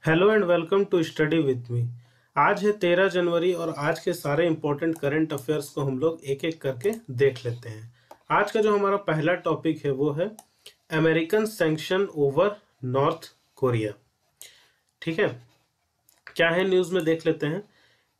Hello and welcome to study with me. आज है 13 जनवरी और आज के सारे इंपॉर्टेंट करंट अफेयर्स को हम लोग एक एक करके देख लेते हैं। आज का जो हमारा पहला टॉपिक है वो है American sanction over North Korea. ठीक है, क्या है न्यूज़ में देख लेते हैं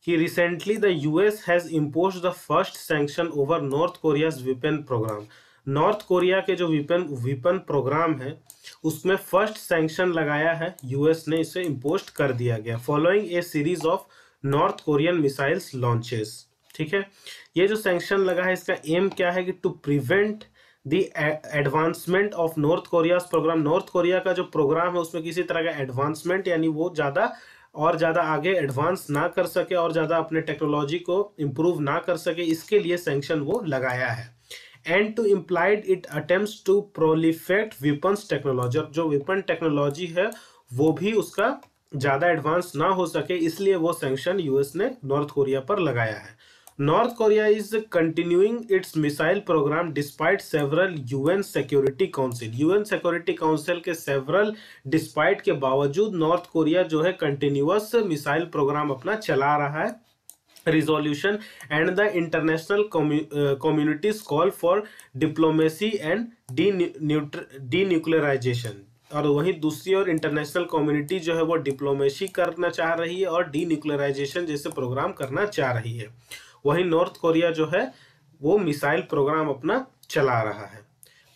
कि recently the US has imposed the first sanction over North Korea's weapon program. North Korea के जो वेपन प्रोग्राम है उसमें फर्स्ट सैंक्शन लगाया है, यूएस ने इसे इम्पोज कर दिया गया following A series of north Korean missiles launches. ठीक है, ये जो सैंक्शन लगा है इसका एम क्या है कि to prevent the advancement of North Korea's program. North Korea का जो प्रोग्राम है उसमें किसी तरह का एडवांसमेंट यानी वो ज़्यादा आगे एडवांस ना कर सके और ज़्यादा अपने टेक्नोलॉजी को इम्प्रूव ना कर सके, इसके लिए सैंक्शन वो लगाया है। And to implied it attempts to proliferate weapons technology, और जो वेपन टेक्नोलॉजी है वो भी उसका ज़्यादा एडवांस ना हो सके, इसलिए वो सैंक्शन यूएस ने नॉर्थ कोरिया पर लगाया है। North Korea is continuing its missile program despite several UN Security Council. UN Security Council के सेवरल डिस्पाइट के बावजूद नॉर्थ कोरिया जो है कंटिन्यूअस मिसाइल प्रोग्राम अपना चला रहा है। Resolution and the international communities call for diplomacy and denuclearisation. और वहीं दूसरी ओर इंटरनेशनल कम्युनिटी जो है वो डिप्लोमेसी करना चाह रही है और डीन्यूक्लियराइजेशन जैसे प्रोग्राम करना चाह रही है। वहीं नॉर्थ कोरिया जो है वो मिसाइल प्रोग्राम अपना चला रहा है।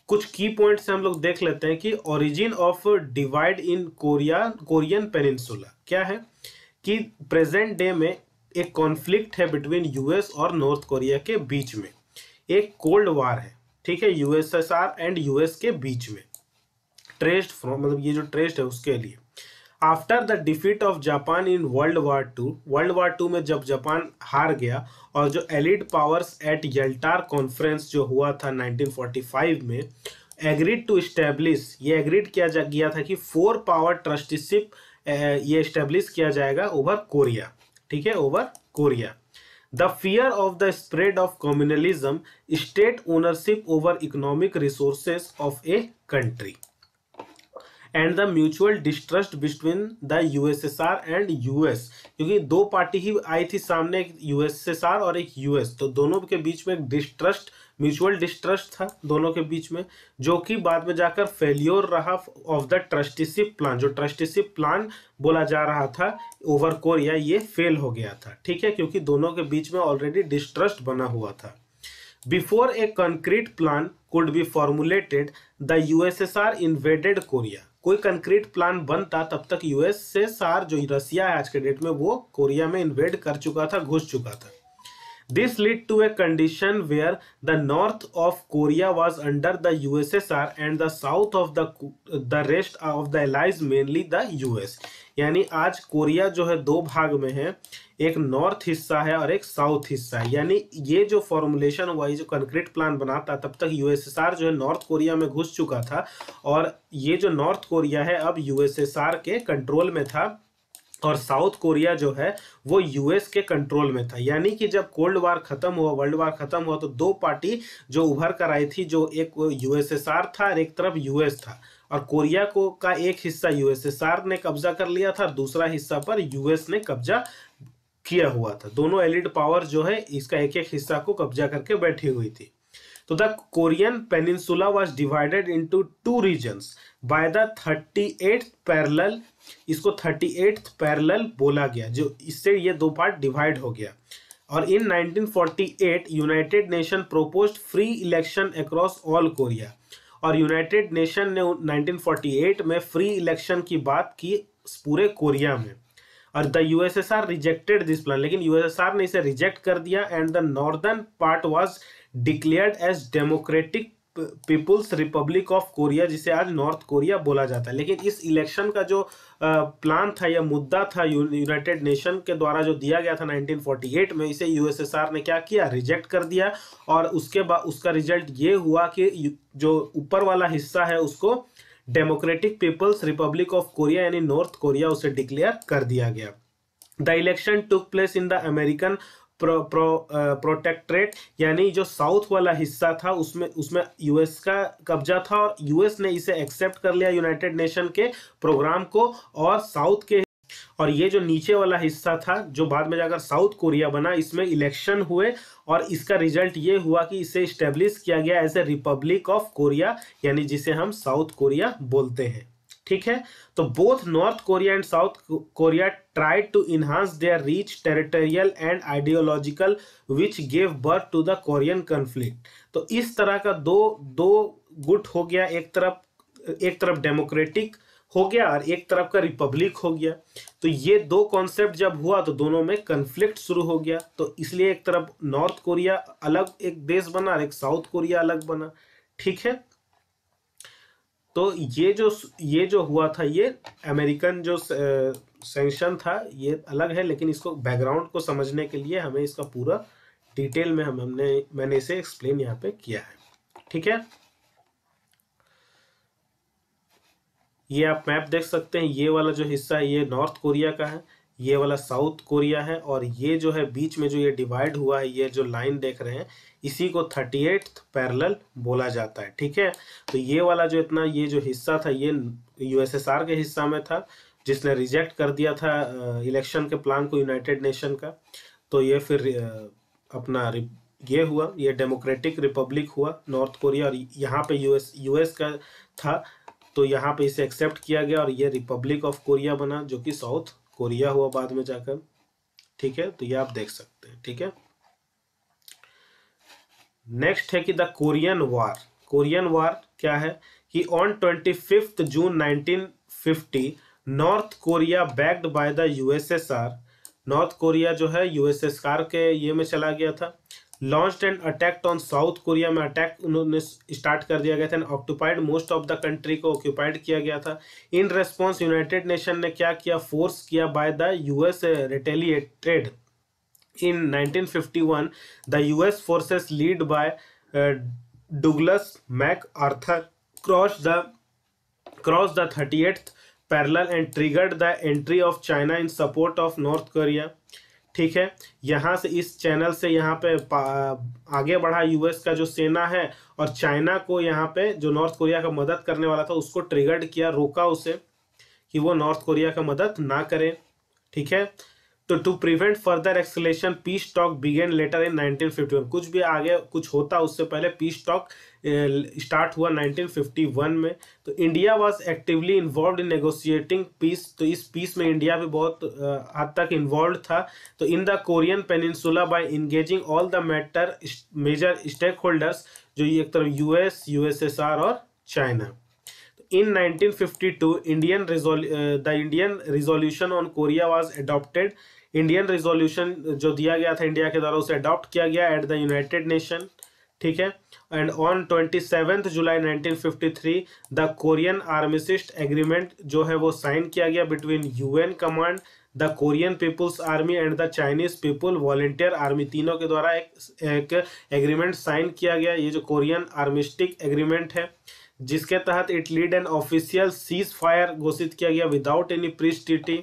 कुछ की पॉइंट्स हम लोग देख लेते हैं कि origin of divide in Korean peninsula क्या है कि प्रेजेंट डे में एक कॉन्फ्लिक्ट है बिटवीन यूएस और नॉर्थ कोरिया के बीच में, एक कोल्ड वार है। ठीक है, यूएसएसआर एंड यूएस के बीच में ट्रेस्ड फ्रॉम, मतलब ये जो ट्रेस्ड है उसके लिए। After the defeat of Japan in world war two में जब जापान हार गया और जो allied powers at Yalta conference जो हुआ था 1945 में एग्रीड टू एस्टेब्लिश, ये एग्रीड किया गया था कि 4 पावर ट्रस्टीशिप ये एस्टेब्लिश किया जाएगा ओवर कोरिया। ठीक है, over Korea. The fear of the spread of communalism, state ownership over economic resources of a country and the mutual distrust between the USSR and US, क्योंकि दो party ही आई थी सामने, एक यूएसएसआर और एक यूएस, तो दोनों के बीच में एक डिस्ट्रस्ट, म्यूचुअल डिस्ट्रस्ट था दोनों के बीच में, जो कि बाद में जाकर फेल्योर रहा ऑफ द ट्रस्टीशिप प्लान। जो ट्रस्टीशिप प्लान बोला जा रहा था ओवर कोरिया, ये फेल हो गया था। ठीक है, क्योंकि दोनों के बीच में ऑलरेडी डिस्ट्रस्ट बना हुआ था। Before A concrete plan could be formulated the USSR invaded Korea. कोई कंक्रीट प्लान बनता तब तक यूएसएसआर जो रसिया है आज के डेट में वो कोरिया में इन्वेड कर चुका था, घुस चुका था। This led to a condition where the north of Korea was under the USSR and the south of the rest of the allies mainly the US। यानी आज कोरिया जो है दो भाग में है, एक नॉर्थ हिस्सा है और एक साउथ हिस्सा है। यानी ये जो फॉर्मुलेशन हुआ, ये जो कंक्रीट प्लान बनाता तब तक यूएसएसआर जो है नॉर्थ कोरिया में घुस चुका था और ये जो नॉर्थ कोरिया है अब यूएसएसआर के कंट्रोल में था और साउथ कोरिया जो है वो यूएस के कंट्रोल में था। यानी कि जब कोल्ड वार खत्म हुआ, वर्ल्ड वार खत्म हुआ, तो दो पार्टी जो उभर कर आई थी, जो एक यूएसएसआर था और एक तरफ यूएस था, और कोरिया को का एक हिस्सा यूएसएसआर ने कब्जा कर लिया था और दूसरा हिस्सा पर यूएस ने कब्जा किया हुआ था। दोनों एलिड पावर जो है इसका एक एक हिस्सा को कब्जा करके बैठी हुई थी। तो the Korean peninsula was divided into 2 regions by the 38th parallel. इसको 38th पैरेलल बोला गया, जो इससे ये दो पार्ट डिवाइड हो गया। और इन 1948 United nation proposed free election across all Korea, और यूनाइटेड नेशन ने 1948 में फ्री इलेक्शन की बात की पूरे कोरिया में, और the USSR rejected this plan, लेकिन यूएसएसआर ने इसे रिजेक्ट कर दिया and the northern part was declared as democratic people's republic of Korea, जिसे आज नॉर्थ कोरिया बोला जाता है। लेकिन इस इलेक्शन का जो प्लान था या मुद्दा था यूनाइटेड नेशन के द्वारा जो दिया गया था 1948 में, इसे यूएसएसआर ने क्या किया, रिजेक्ट कर दिया। और उसके बाद उसका रिजल्ट ये हुआ कि जो ऊपर वाला हिस्सा है उसको democratic people's republic of Korea यानी नॉर्थ कोरिया उसे डिक्लेयर कर दिया गया। The election took place in the American protectorate, यानी जो साउथ वाला हिस्सा था उसमें यूएस का कब्जा था और यूएस ने इसे एक्सेप्ट कर लिया यूनाइटेड नेशन के प्रोग्राम को, और साउथ के और ये जो नीचे वाला हिस्सा था जो बाद में जाकर साउथ कोरिया बना, इसमें इलेक्शन हुए और इसका रिजल्ट ये हुआ कि इसे स्टेब्लिश किया गया as a republic of Korea, यानी जिसे हम साउथ कोरिया बोलते हैं। ठीक है, तो both North Korea and South Korea tried to enhance their reach territorial and ideological which gave birth to the Korean conflict. तो इस तरह का दो गुट हो गया, एक तरफ डेमोक्रेटिक हो गया और एक तरफ का रिपब्लिक हो गया। तो ये दो कॉन्सेप्ट जब हुआ तो दोनों में कन्फ्लिक्ट शुरू हो गया। तो इसलिए एक तरफ नॉर्थ कोरिया अलग एक देश बना और एक साउथ कोरिया अलग बना। ठीक है, तो ये जो हुआ था, ये अमेरिकन जो सैंक्शन था ये अलग है, लेकिन इसको बैकग्राउंड को समझने के लिए हमें इसका पूरा डिटेल में मैंने इसे एक्सप्लेन यहाँ पे किया है। ठीक है, ये आप मैप देख सकते हैं, ये वाला जो हिस्सा है ये नॉर्थ कोरिया का है, ये वाला साउथ कोरिया है, और ये जो है बीच में जो ये डिवाइड हुआ है, ये जो लाइन देख रहे हैं, इसी को 38th पैरेलल बोला जाता है। ठीक है, तो ये वाला जो इतना ये जो हिस्सा था ये यूएसएसआर के हिस्सा में था, जिसने रिजेक्ट कर दिया था इलेक्शन के प्लान को यूनाइटेड नेशन का। तो ये फिर अपना ये हुआ, ये डेमोक्रेटिक रिपब्लिक हुआ नॉर्थ कोरिया, और यहाँ पे यूएस का था, तो यहाँ पे इसे एक्सेप्ट किया गया और ये रिपब्लिक ऑफ कोरिया बना, जो कि साउथ कोरिया हुआ बाद में जाकर। ठीक है, तो ये आप देख सकते हैं। ठीक है, नेक्स्ट है कि the Korean war. Korean war क्या है कि on 25 June 1950 north Korea backed by the USSR, north Korea जो है यूएसएसआर के ये में चला गया था, launched and attacked on south Korea में अटैक उन्होंने स्टार्ट कर दिया गया था, occupied most of the country को ऑक्यूपाइड किया गया था। इन रेस्पॉन्स यूनाइटेड नेशन ने क्या किया, फोर्स किया by the US retaliated in 1951 the US forces led by Douglas MacArthur cross the 38th parallel and triggered the entry of China in support of North Korea. ठीक है, यहाँ से इस channel से यहाँ पे आगे बढ़ा यूएस का जो सेना है, और चाइना को यहाँ पे जो नॉर्थ कोरिया का मदद करने वाला था उसको ट्रिगर्ड किया, रोका उसे कि वो नॉर्थ कोरिया का मदद ना करे। ठीक है, तो to prevent further escalation peace talk began later in 1951। कुछ भी आगे कुछ होता उससे पहले पीस टॉक स्टार्ट हुआ 1951 में। तो India was actively involve in negotiating peace, तो इस पीस में इंडिया भी बहुत हद तक इन्वॉल्व था। तो in the Korean peninsula by engaging all the matter major stakeholders, जो ये एक तरफ यूएस, यूएसएसआर और China. In 1952, the Indian resolution on Korea was adopted. Indian resolution जो दिया गया था इंडिया के द्वारा उसे अडॉप्ट किया गया एट द यूनाइटेड नेशन। ठीक है, and on 27 July 1953 the Korean armistice agreement जो है वो साइन किया गया between UN command, the Korean People's Army and the Chinese People Volunteer Army, तीनों के द्वारा एक एग्रीमेंट साइन किया गया। ये जो कोरियन आर्मिस्टिक एग्रीमेंट है, जिसके तहत it lead an official ceasefire घोषित किया गया without any peace treaty.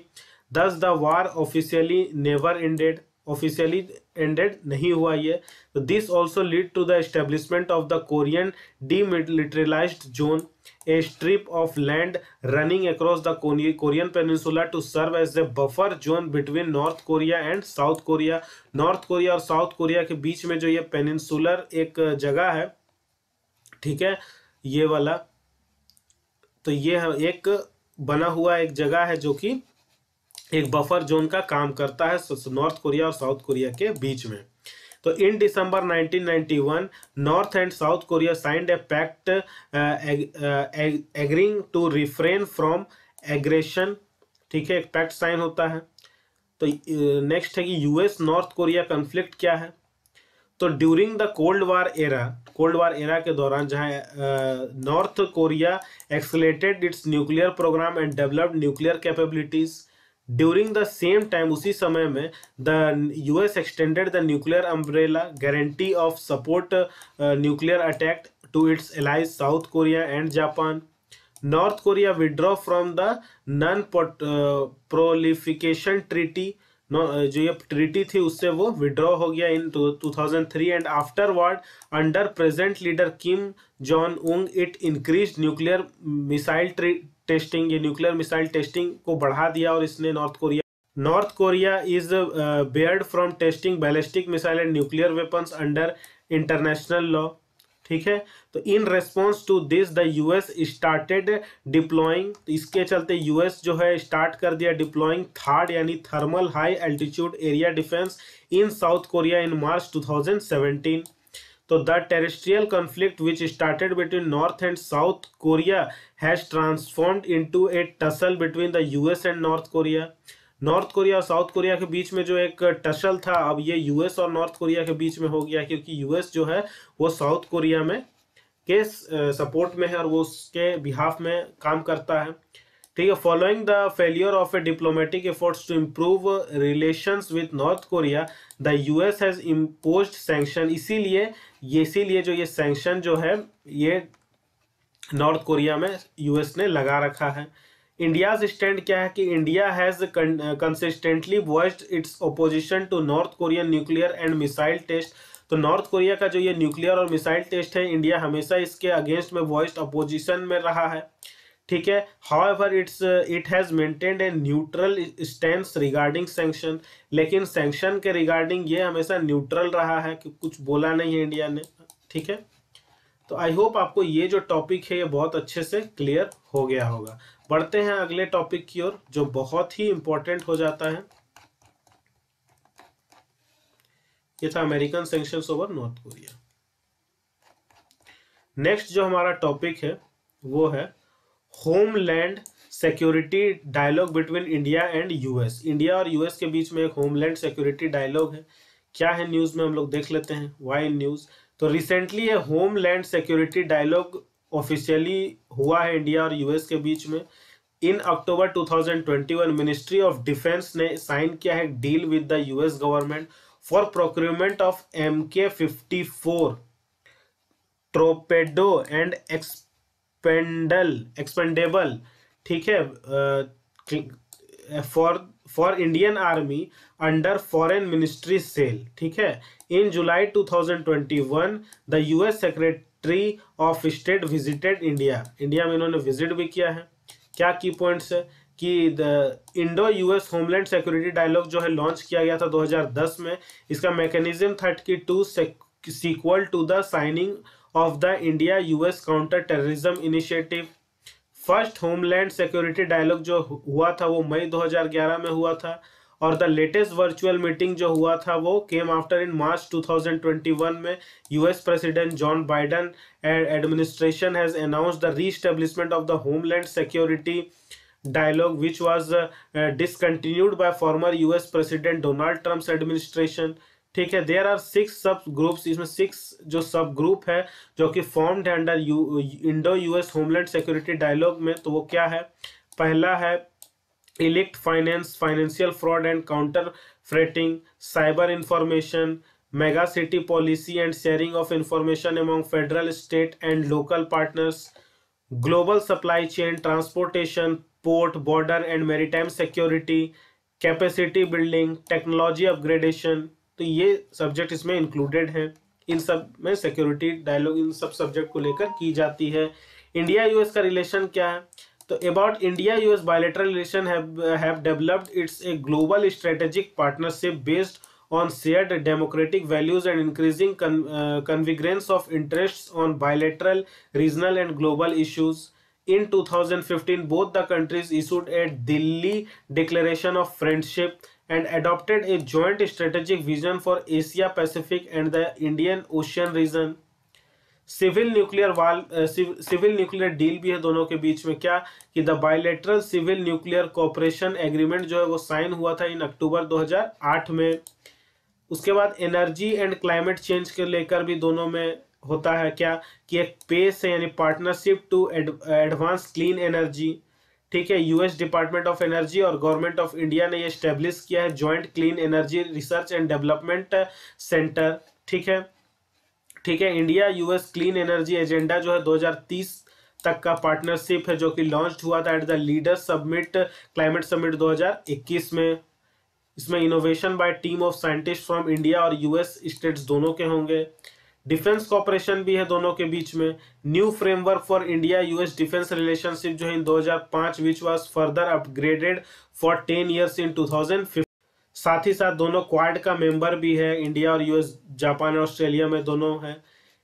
Thus the war officially never ended, officially ended नहीं हुआ ये। तो this also lead to the establishment of the Korean demilitarised zone, a strip of land running across the Korean peninsula to serve as a buffer zone between North Korea and South Korea. North Korea और South Korea के बीच में जो ये peninsular एक जगह है, ठीक है, ये वाला, तो ये एक बना हुआ एक जगह है जो कि एक बफर जोन का काम करता है नॉर्थ कोरिया और साउथ कोरिया के बीच में। तो in December 1991 North and South Korea signed a pact agreeing to refrain from aggression. ठीक है, एक पैक्ट साइन होता है। तो नेक्स्ट है कि यूएस नॉर्थ कोरिया कॉन्फ्लिक्ट क्या है। तो during the Cold War era के दौरान जहां North Korea accelerated its nuclear programme and developed nuclear capabilities, during the same time उसी समय में the US extended the nuclear umbrella guarantee of support nuclear attack to its allies South Korea and Japan. North Korea withdraw from the non proliferation treaty, जो ये treaty थी उससे वो withdraw हो गया in 2003 and afterward under present leader Kim Jong Un it increase nuclear missile testing, ये nuclear missile testing को बढ़ा दिया और इसने North Korea North Korea is barred from testing ballistic missile and nuclear weapons under international law. ठीक है, तो in response to this the US started deploying, इसके चलते यूएस जो है स्टार्ट कर दिया डिप्लॉइंग थर्ड यानी thermal high altitude area defence in South Korea in March 2017। तो the terrestrial conflict which started between north and South Korea has transformed into A tussle between the US and north Korea. North Korea और South Korea के बीच में जो एक tussle था, अब ये यूएस और नॉर्थ कोरिया के बीच में हो गया, क्योंकि यूएस जो है वो साउथ कोरिया में के सपोर्ट में है और वो उसके बिहाफ में काम करता है। ठीक है, following the failure of a diplomatic efforts to improve relations with North Korea the US has imposed sanction. इसीलिए जो ये सैंक्शन जो है ये नॉर्थ कोरिया में यूएस ने लगा रखा है। इंडियाज स्टैंड क्या है कि India has consistently voiced its opposition to North Korean nuclear and missile test. तो नॉर्थ कोरिया का जो ये न्यूक्लियर और मिसाइल टेस्ट है, इंडिया हमेशा इसके अगेंस्ट में वॉइस्ड अपोजिशन में रहा है। ठीक है, however it has maintained a neutral stance regarding sanction, लेकिन सैंक्शन के रिगार्डिंग ये हमेशा न्यूट्रल रहा है कि कुछ बोला नहीं है इंडिया ने। ठीक है, तो आई होप आपको ये जो टॉपिक है ये बहुत अच्छे से क्लियर हो गया होगा। बढ़ते हैं अगले टॉपिक की ओर जो बहुत ही इंपॉर्टेंट हो जाता है। ये था American sanctions over North Korea. Next जो हमारा टॉपिक है वो है homeland security dialogue between India and US. India और यूएस के बीच में एक होमलैंड सिक्योरिटी डायलॉग है। क्या है न्यूज में हम लोग देख लेते हैं, वाई न्यूज। तो रिसेंटली ये होमलैंड सिक्योरिटी डायलॉग ऑफिशियली हुआ है इंडिया और यूएस के बीच में। In October 2021 Ministry of Defence ने साइन किया है deal with the US government for procurement of MK-54 torpedo and expendable. ठीक है, for Indian army under foreign ministry sale. ठीक है, in July 2021 the US secretary of state visited India. India में इन्होंने visit भी किया है। क्या की पॉइंट्स है कि the Indo US homeland security dialogue जो है लॉन्च किया गया था 2010 में। इसका मैकेनिज्म था कि to sequel to the signing of the India US counter terrorism initiative. First homeland security dialogue जो हुआ था वो मई 2011 में हुआ था और द लेटेस्ट वर्चुअल मीटिंग जो हुआ था वो केम आफ्टर इन मार्च 2021 में US president John Biden administration has announced the reestablishment of the homeland security dialogue which was discontinued by former US President Donald Trump's administration। ठीक है, there are 6 सब groups, इसमें 6 जो सब group है जो कि फॉर्म्ड है under Indo US homeland security dialogue में। तो वो क्या है, पहला है illicit finance, financial fraud and counterfeiting, cyber information, mega city policy and sharing of information among federal, state and local partners, global supply chain, transportation, port, border and maritime security, capacity building, technology upgradation. तो ये subject इसमें included हैं। इन सब में security dialogue in सब subject को लेकर की जाती है। इंडिया यूएस का रिलेशन क्या है, तो about India US bilateral relation have developed it's a global strategic partnership based on shared democratic values and increasing convergence of interests on bilateral, regional and global issues. In 2015, both the countries issued a Delhi Declaration of Friendship and adopted a joint strategic vision for Asia Pacific and the Indian Ocean region. Civil nuclear deal भी है दोनों के बीच में। क्या कि the bilateral civil nuclear cooperation agreement जो है वो साइन हुआ था इन अक्टूबर 2008 में। उसके बाद एनर्जी एंड क्लाइमेट चेंज के लेकर भी दोनों में होता है क्या कि एक पेस है यानी partnership to advance clean energy. ठीक है, यूएस डिपार्टमेंट ऑफ एनर्जी और गवर्नमेंट ऑफ इंडिया ने ये स्टैब्लिश किया है joint clean energy research and development centre. ठीक है, India US clean energy agenda जो है 2030 तक का पार्टनरशिप है जो कि लॉन्च हुआ था at the leaders summit climate summit 2021 में। इसमें innovation bye team of scientist from India और यूएस स्टेट्स दोनों के होंगे। डिफेंस कॉपरेशन भी है दोनों के बीच में। New framework for India US defence relationship जो है इन 2005 which was further upgraded for 10 years in 2015। साथ ही साथ दोनों क्वाड का मेंबर भी है, इंडिया और यूएस, जापान और ऑस्ट्रेलिया में दोनों है।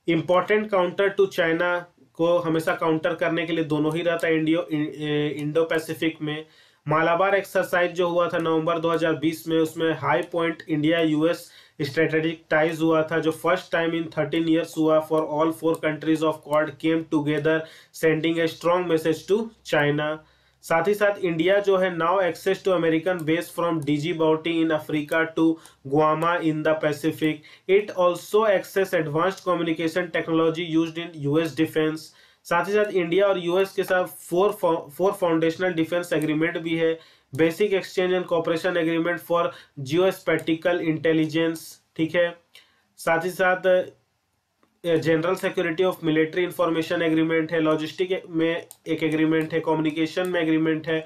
इंपॉर्टेंट काउंटर टू चाइना को हमेशा काउंटर करने के लिए दोनों ही रहता है इंडो पैसिफिक में। मालाबार एक्सरसाइज जो हुआ था नवंबर 2020 में, उसमें high point India US strategic ties हुआ था, जो फर्स्ट टाइम इन 13 ईयर्स हुआ for all 4 countries of Quad came together sending a strong message to China. साथ ही साथ इंडिया जो है now access to American base from Djibouti in Africa to Guam in the Pacific. It also access advanced communication technology used in US defence. साथ ही साथ India और US के साथ फोर फाउंडेशनल डिफेंस एग्रीमेंट भी है। Basic exchange and cooperation agreement for geospatial intelligence, ठीक है। साथ ही साथ general security of military information agreement है, लॉजिस्टिक में एक एग्रीमेंट है, कम्युनिकेशन में एग्रीमेंट है,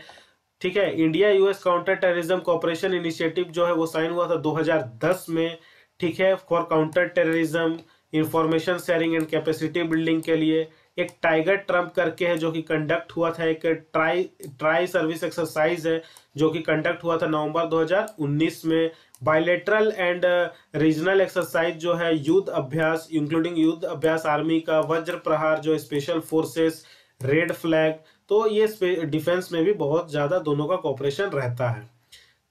ठीक है। India US counter terrorism cooperation initiative जो है वो साइन हुआ था 2010 में, ठीक है, for counter terrorism, information sharing and capacity building के लिए। एक टाइगर ट्रम्प करके है जो कि कंडक्ट हुआ था, एक ट्राई सर्विस एक्सरसाइज है जो कि कंडक्ट हुआ था नवंबर 2019 में। बायलेटरल एंड रीजनल एक्सरसाइज जो है युद्ध अभ्यास, इंक्लूडिंग युद्ध अभ्यास आर्मी का, वज्र प्रहार जो स्पेशल फोर्सेस, रेड फ्लैग, तो ये डिफेंस में भी बहुत ज़्यादा दोनों का कॉपरेशन रहता है।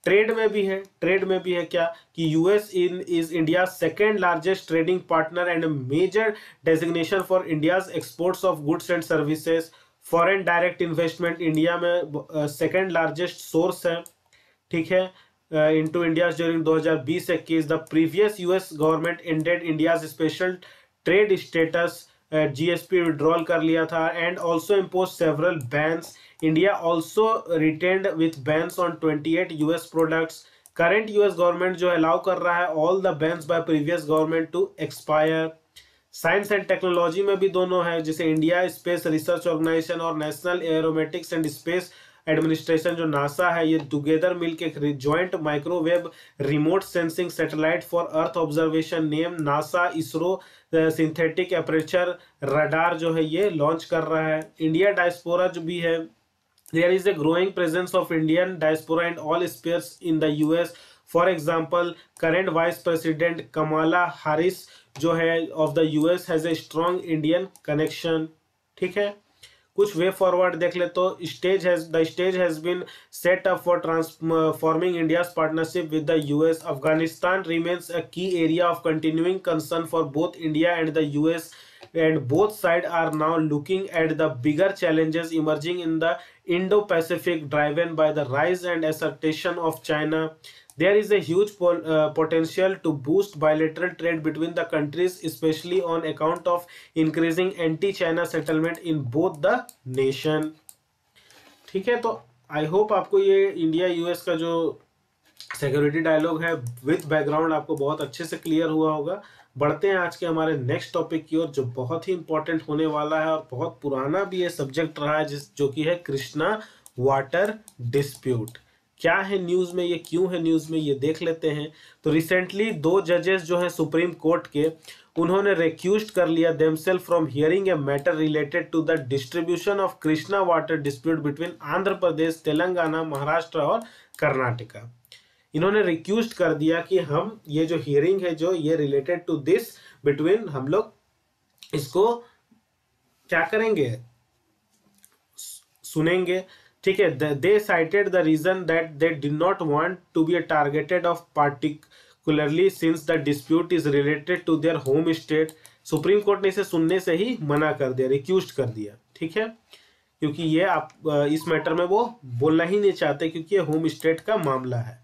ट्रेड में भी है, ट्रेड में भी है क्या कि US is India second largest trading partner and major designation for India's exports of goods and services. Foreign direct investment India में सेकेंड लार्जेस्ट सोर्स है, ठीक है, into India's during 2020-21. The previous US government ended India's special trade status, GSP withdrawal कर लिया था, and also imposed several bans. India also retained with bans on 28 US products. Current US government जो allow कर रहा है all the bans by previous government to expire. Science and technology में भी दोनों है, जैसे इंडिया स्पेस रिसर्च ऑर्गेनाइजेशन और national aromatics and space administration जो नासा है, ये टुगेदर मिलके एक joint microwave remote sensing satellite for earth observation name NASA ISRO synthetic aperture radar जो है ये लॉन्च कर रहा है। इंडिया डायस्पोरा जो भी है, there is a growing presence of Indian diaspora in all spheres in the US. For example current vice president Kamala Harris जो है of the US has a strong Indian connection, ठीक है। कुछ way forward देख ले तो the stage has been set up for transforming India's partnership with the US. Afghanistan remains a key area of continuing concern for both India and the US, and both sides are now looking at the bigger challenges emerging in the Indo-Pacific, driven by the rise and assertion of China. There is a huge potential to boost bilateral trade between the countries, especially on account of increasing anti-China settlement in both the nation. ठीक है, तो I hope आपको ये India US का जो security dialogue है with background आपको बहुत अच्छे से क्लियर हुआ होगा। बढ़ते हैं आज के हमारे नेक्स्ट टॉपिक की ओर, जो बहुत ही इंपॉर्टेंट होने वाला है और बहुत पुराना भी ये सब्जेक्ट रहा है, जो कि है कृष्णा वाटर डिस्प्यूट। क्या है न्यूज़ में, ये क्यों है न्यूज़ में, ये देख लेते हैं। तो रिसेंटली 2 जजेस जो हैं सुप्रीम कोर्ट के, उन्होंने रिक्यूज्ड कर लिया themselves from hearing a matter related to the distribution of Krishna water dispute between Andhra Pradesh, Telangana, Maharashtra और कर्नाटका। इन्होंने रिक्यूज्ड कर दिया कि हम ये जो हियरिंग है जो ये रिलेटेड टू दिस बिटवीन, हम लोग इसको क्या करेंगे, सुनेंगे, ठीक है। They cited the reason that they did not want to be targeted of particularly since the dispute is related to their home state. Supreme court ने इसे सुनने से ही मना कर दिया, रिक्यूज्ड कर दिया, ठीक है, क्योंकि ये आप इस मैटर में वो बोलना ही नहीं चाहते क्योंकि ये होम स्टेट का मामला है।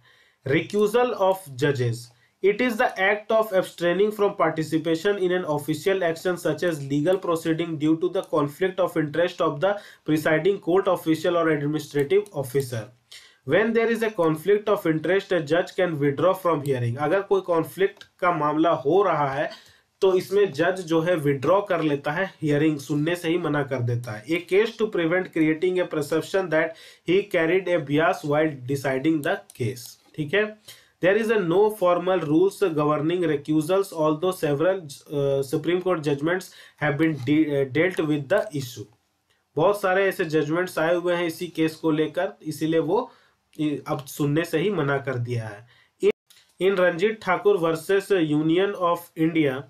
Recusal of judges. It is the act of abstaining from participation in an official action such as legal proceeding due to the conflict of interest of the presiding court official or administrative officer. When there is a conflict of interest, a judge can withdraw from hearing. अगर कोई conflict का मामला हो रहा है तो इसमें जज जो है विड्रॉ कर लेता है, हियरिंग सुनने से ही मना कर देता है। A case to prevent creating a perception that he carried a bias while deciding the case, ठीक है। There is a no formal rules governing recusals, although several Supreme Court judgments have been dealt with the issue. बहुत सारे ऐसे judgements आए हुए हैं इसी case को लेकर, इसीलिए वो अब सुनने से ही मना कर दिया है। In Ranjit Thakur versus Union of India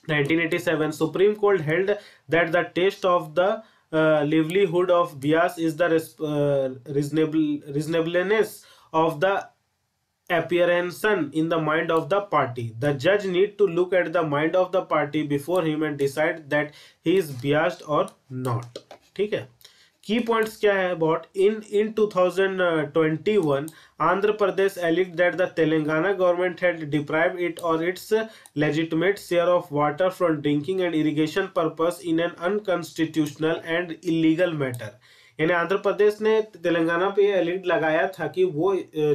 1987, Supreme Court held that the test of the livelihood of bias is the reasonableness of the appearance in the mind of the party. The judge need to look at the mind of the party before him and decide that he is biased or not. ठीक है, की points क्या है about in 2021 Andhra Pradesh alleged that the Telangana government had deprived it or its legitimate share of water from drinking and irrigation purpose in an unconstitutional and illegal matter. यानी आंध्र प्रदेश ने तेलंगाना पे एलिड लगाया था कि वो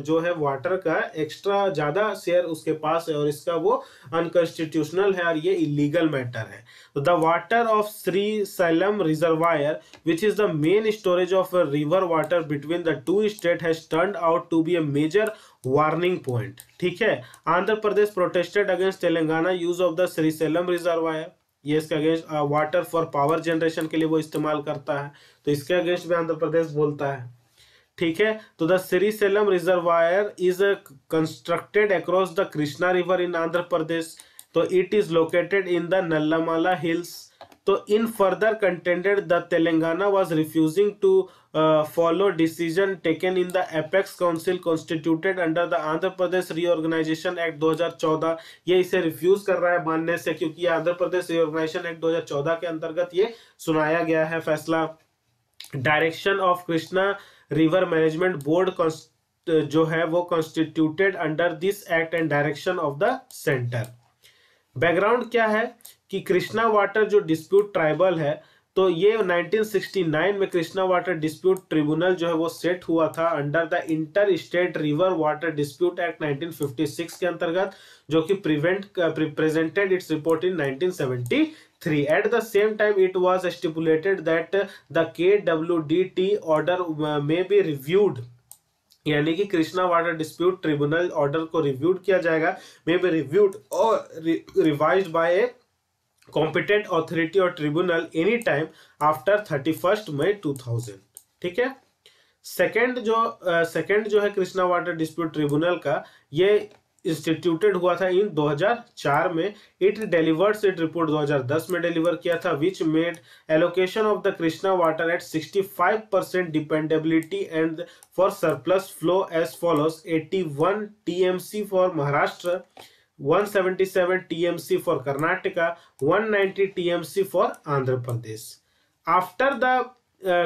जो है वाटर का एक्स्ट्रा ज्यादा शेयर उसके पास है और इसका वो अनकॉन्स्टिट्यूशनल है और ये इलीगल मैटर है। तो the water of Srisailam reservoir which is the main storage of river water between the two state has turned out to be a major warning point. ठीक है, Andhra Pradesh protested against Telangana use of the Srisailam reservoir, ये इसके against water for power generation के लिए वो इस्तेमाल करता है, तो इसके अगेंस्ट भी आंध्र प्रदेश बोलता है। ठीक है, तो the Srisailam reservoir is constructed across the Krishna river in Andhra Pradesh, तो it is located in the Nallamala hills. तो in further contended the Telangana was refusing to follow decision taken in the apex council constituted under the Andhra Pradesh reorganisation act 2014। ये इसे refuse कर रहा है मानने से, क्योंकि आंध्र प्रदेश रीऑर्गेनाइजेशन एक्ट 2014 के अंतर्गत ये सुनाया गया है फैसला। Direction of Krishna river management board जो है वो constituted under this act and direction of the centre. Background क्या है कि कृष्णा वाटर जो डिस्प्यूट ट्राइबल है, तो ये 1969 में कृष्णा वाटर डिस्प्यूट ट्रिब्यूनल जो है वो सेट हुआ था under the inter state river water dispute act 1956 के अंतर्गत, जो कि presented its report in 1973। At the same time it was stipulated that the KWDT order में बी रिव्यूड, यानी कि Krishna water dispute tribunal order को रिव्यूड किया जाएगा, मे बी रिव्यूड और revised by a competent authority और tribunal any time after 31 May 2000। ठीक है, सेकंड जो है कृष्णा वाटर डिस्प्यूट ट्रिब्यूनल का, ये इंस्टीट्यूटेड हुआ था इन 2004 में। इट डिलीवर्ड इट रिपोर्ट 2010 में डिलीवर किया था, which made allocation of the Krishna water at 65% dependability and for surplus flow as follows: 81 TMC for Maharashtra, 177 TMC for Karnataka, 190 TMC for Andhra Pradesh. After the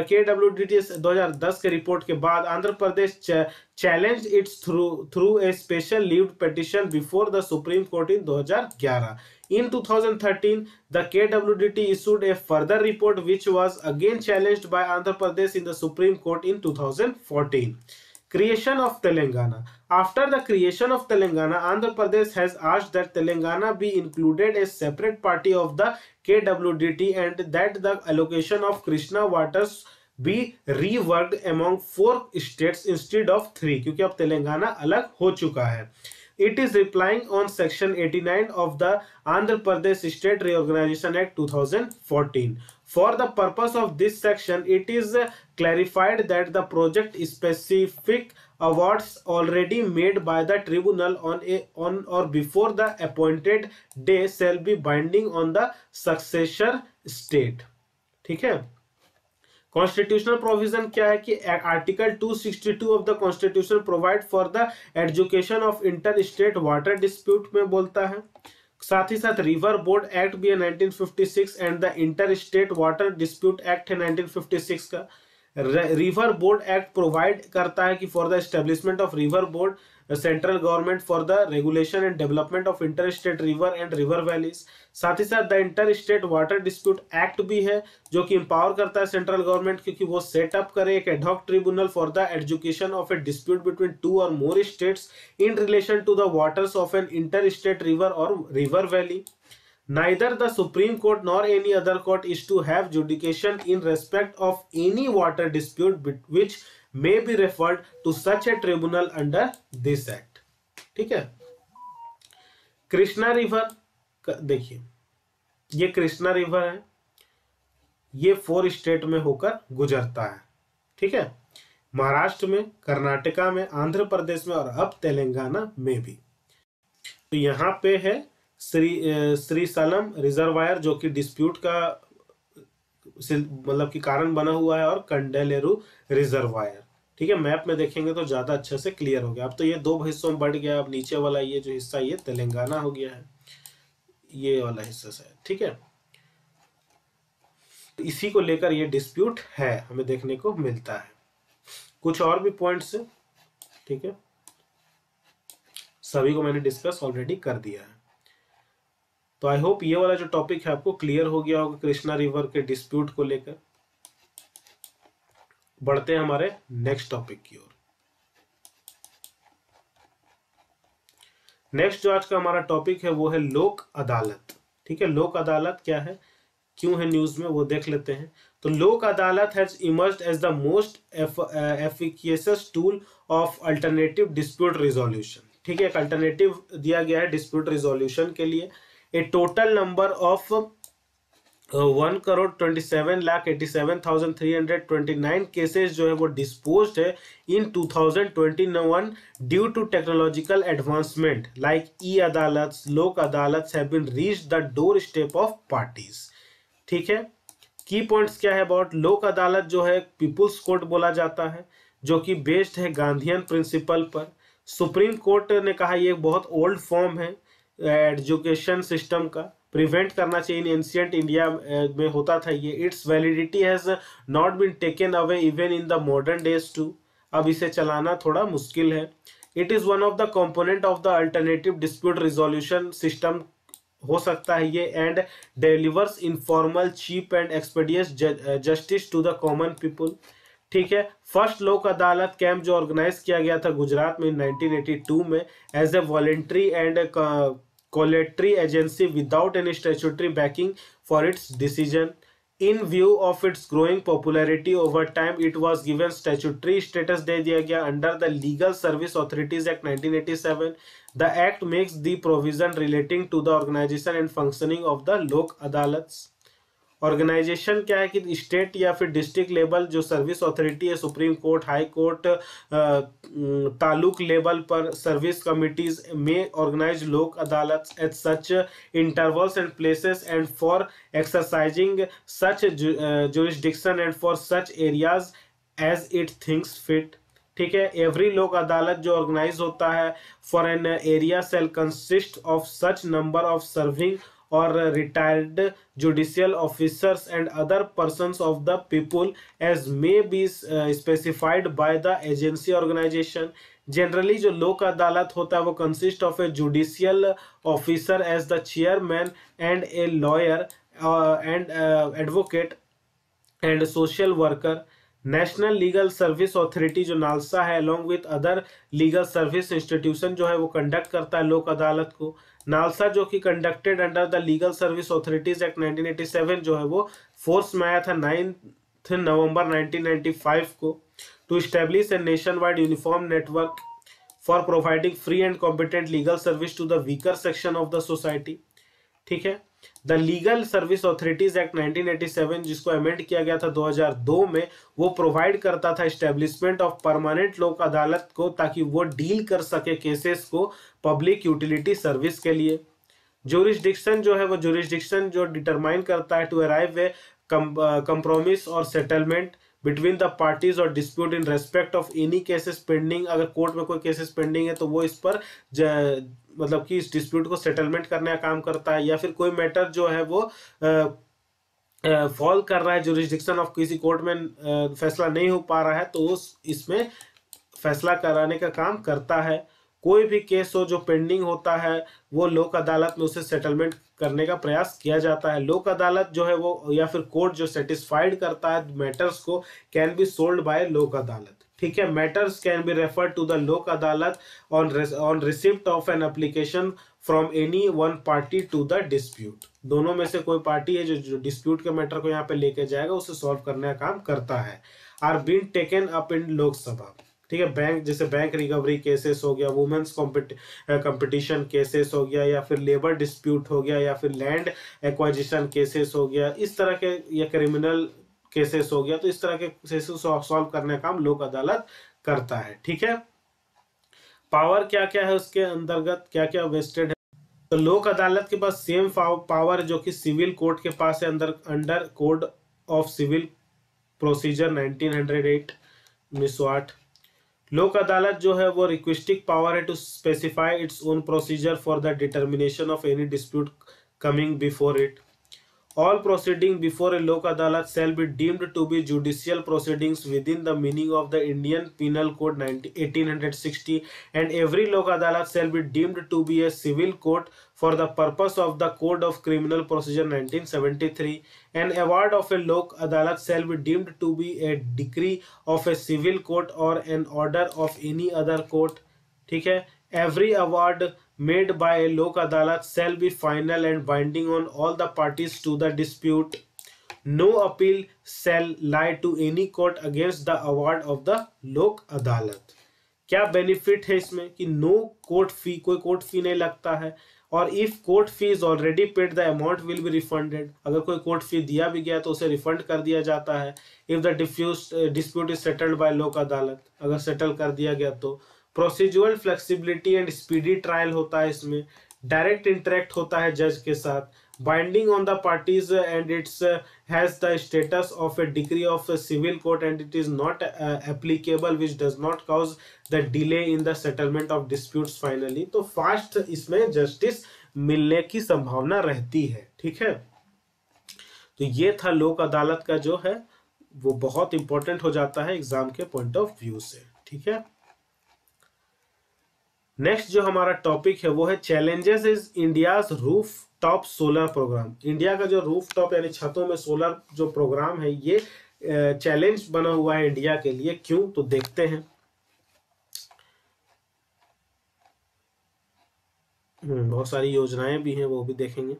KWDT 2010 के report के बाद Andhra Pradesh challenge its through a special leaved petition before the Supreme Court in 2011. In 2013, the KWDT issued a further report which was again challenged by Andhra Pradesh in the Supreme Court in 2014. Creation of Telangana. After the creation of Telangana, Andhra Pradesh has asked that Telangana be included as separate party of the KWDT and that the allocation of Krishna waters be reworked among 4 states instead of 3, क्योंकि अब तेलंगाना अलग हो चुका है. It is replying on Section 89 of the Andhra Pradesh State Reorganization Act 2014. For the purpose of this section, it is clarified that the project-specific awards already made by the tribunal on or before the appointed day shall be binding on the successor state. ठीक है. Constitutional provision क्या है कि article 262 of the constitution provide for the education of inter state water dispute में बोलता है. साथ ही साथ रिवर बोर्ड एक्ट भी है 1956 and the inter state water dispute act है 1956 का. रिवर बोर्ड एक्ट प्रोवाइड करता है कि for the establishment of river board central government for the regulation and development of inter state river and river valleys. साथ ही साथ the inter state water dispute act भी है जो कि एम्पावर करता है सेंट्रल गवर्नमेंट क्योंकि वो सेटअप करे एक ad hoc tribunal for the education of a dispute between 2 और more states in relation to the waters of an inter state river और river valley. Neither the Supreme Court nor any other court is to have jurisdiction in respect of any water dispute which may be referred to such a tribunal under this act. ठीक है। Krishna river देखिए, ये Krishna river है, ये 4 state में होकर गुजरता है, ठीक है। महाराष्ट्र में, कर्नाटका में, आंध्र प्रदेश में और अब तेलंगाना में भी। तो यहाँ पे है श्रीशैलम रिजर्वायर जो कि डिस्प्यूट का मतलब कि कारण बना हुआ है, और कंडेलेरू रिजर्वायर, ठीक है। मैप में देखेंगे तो ज्यादा अच्छे से क्लियर हो गया। अब तो ये 2 हिस्सों में बढ़ गया। अब नीचे वाला ये जो हिस्सा ये तेलंगाना हो गया है, ये वाला हिस्सा से, ठीक है। इसी को लेकर ये डिस्प्यूट है, हमें देखने को मिलता है। कुछ और भी पॉइंट्स है, ठीक है, सभी को मैंने डिस्कस ऑलरेडी कर दिया है। तो आई होप ये वाला जो टॉपिक है आपको क्लियर हो गया होगा कृष्णा रिवर के डिस्प्यूट को लेकर। बढ़ते हैं हमारे नेक्स्ट टॉपिक की ओर। नेक्स्ट जो आज का हमारा टॉपिक है वो है लोक अदालत, ठीक है। लोक अदालत क्या है, क्यों है न्यूज में, वो देख लेते हैं। तो Lok Adalat has emerged as the most efficient tool of alternative dispute resolution, ठीक है। एक अल्टरनेटिव दिया गया है डिस्प्यूट रिजोल्यूशन के लिए। A total number of 1,27,87,329 cases जो है वो डिस्पोज्ड है in 2021 due to technological advancement like e Adalat, Lok Adalat have been reached the doorstep of parties, ठीक है। की पॉइंट्स क्या है अबाउट लोक अदालत, जो है पीपुल्स कोर्ट बोला जाता है, जो कि बेस्ड है गांधीयन प्रिंसिपल पर। सुप्रीम कोर्ट ने कहा ये बहुत ओल्ड फॉर्म है एजुकेशन सिस्टम का, प्रिवेंट करना चाहिए। इन एंशिएंट इंडिया में होता था ये। Its validity has not been taken away even in the modern days too, अब इसे चलाना थोड़ा मुश्किल है। It is one of the component of the alternative dispute resolution system हो सकता है ये, and delivers informal, cheap and expeditious justice to the common people, ठीक है। फर्स्ट लोक अदालत कैंप जो ऑर्गेनाइज किया गया था गुजरात में 1982 में as a voluntary and conciliatory agency without any statutory backing for its decision. In view of its growing popularity over time it was given statutory status दे दिया गया under the legal service authorities act 1987। The act makes the provision relating to the organisation and functioning of the Lok Adalats. Organisation क्या है कि state या फिर district level जो service authority है, Supreme court, high court, taluk level पर सर्विस कमिटीज में organise Lok Adalat at such intervals and places and for exercising such jurisdiction and for such areas as it thinks fit, ठीक है। Every Lok Adalat जो organise होता है for an area shall consist of such number of serving or retired judicial officers and other persons of the people as may be specified by the agency organization. Generally जो लोक अदालत होता है वो consist of a judicial officer as the chairman and a lawyer and advocate and social worker. National legal service authority जो NALSA है along with other legal service institution जो है वो कंडक्ट करता है लोक अदालत को। नालसा जो कि conducted under the legal service authorities act 1987 जो है वो फोर्स में आया था 9 नवंबर 1995 को, to establish a nation wide uniform network for providing free and competent legal service to the weaker section of the society, ठीक है। The legal service authorities act 1987 जिसको अमेंड किया गया था 2002 में, वो प्रोवाइड करता था एस्टेब्लिशमेंट ऑफ परमानेंट लोक अदालत को ताकि वो डील कर सके केसेस को पब्लिक यूटिलिटी सर्विस के लिए। ज्यूरिसडिक्शन जो है वो ज्यूरिसडिक्शन जो डिटरमाइन करता है टू अराइव ए कंप्रोमिस और सेटलमेंट बिटवीन द पार्टीज और dispute in respect of any cases pending. अगर कोर्ट में कोई केसेस पेंडिंग है तो वो इस पर मतलब कि इस डिस्प्यूट को सेटलमेंट करने का काम करता है, या फिर कोई मैटर जो है वो फॉल कर रहा है ज्यूरिसडिक्शन ऑफ किसी कोर्ट में फैसला नहीं हो पा रहा है तो इसमें फैसला कराने का काम करता है। कोई भी केस हो जो पेंडिंग होता है वो लोक अदालत में उसे सेटलमेंट करने का प्रयास किया जाता है। लोक अदालत जो है वो या फिर कोर्ट जो सेटिस्फाइड करता है मैटर्स को कैन बी सोल्ड बाय लोक अदालत, ठीक है। Matters can be referred to the Lok Adalat on receipt of an application from any one party to the dispute. दोनों में से कोई पार्टी है जो डिस्प्यूट के मैटर को यहाँ पे लेके जाएगा उसे सॉल्व करने का काम करता है। Are been taken up in Lok Sabha, ठीक है। बैंक जैसे बैंक रिकवरी केसेस हो गया, वुमेन्स कंपटीशन केसेस हो गया, या फिर लेबर डिस्प्यूट हो गया, या फिर लैंड एक्वाजिशन केसेस हो गया, इस तरह के, या क्रिमिनल केसेस हो गया। तो इस तरह के केसेस सॉल्व करने का काम लोक अदालत करता है। ठीक है। पावर क्या क्या है उसके अंतर्गत, क्या क्या वेस्टेड है। तो लोक अदालत के पास सेम पावर जो कि सिविल कोर्ट के पास है, under code of civil procedure 1908 1908। Lok Adalat जो है वो रिक्वेस्टिंग पावर है to specify its own procedure for the determination of any dispute coming before it. All proceeding before a Lok Adalat shall be deemed to be judicial proceedings within the meaning of the Indian Penal Code 1860, and every Lok Adalat shall be deemed to be a civil court for the purpose of the Code of Criminal Procedure 1973. An award of a Lok Adalat shall be deemed to be a decree of a civil court or an order of any other court. ठीक है। Every award made by a Lok Adalat shall be final and binding on all the parties to the dispute. No appeal shall lie to any court against the award of the Lok Adalat. क्या benefit है इसमें कि no court fee, कोई court fee नहीं लगता है, और if court fee is already paid the amount will be refunded. अगर कोई कोर्ट फी दिया भी गया तो उसे रिफंड कर दिया जाता है। If the dispute is settled bye लोक अदालत, अगर सेटल कर दिया गया तो। प्रोसीजुरल फ्लेक्सिबिलिटी एंड स्पीडी ट्रायल होता है इसमें। डायरेक्ट इंटरेक्ट होता है जज के साथ। Binding on the parties and its has the status of a degree of civil court and it is not applicable which does not cause the delay in the settlement of disputes finally. तो fast इसमें justice मिलने की संभावना रहती है। ठीक है। तो ये था लोक अदालत का जो है वो बहुत इंपॉर्टेंट हो जाता है एग्जाम के पॉइंट ऑफ व्यू से। ठीक है। नेक्स्ट जो हमारा टॉपिक है वो है challenges is India's roof top solar programme. India का जो रूफ टॉप यानी छतों में सोलर जो प्रोग्राम है ये चैलेंज बना हुआ है इंडिया के लिए। क्यों, तो देखते हैं। बहुत सारी योजनाएं भी हैं, वो भी देखेंगे।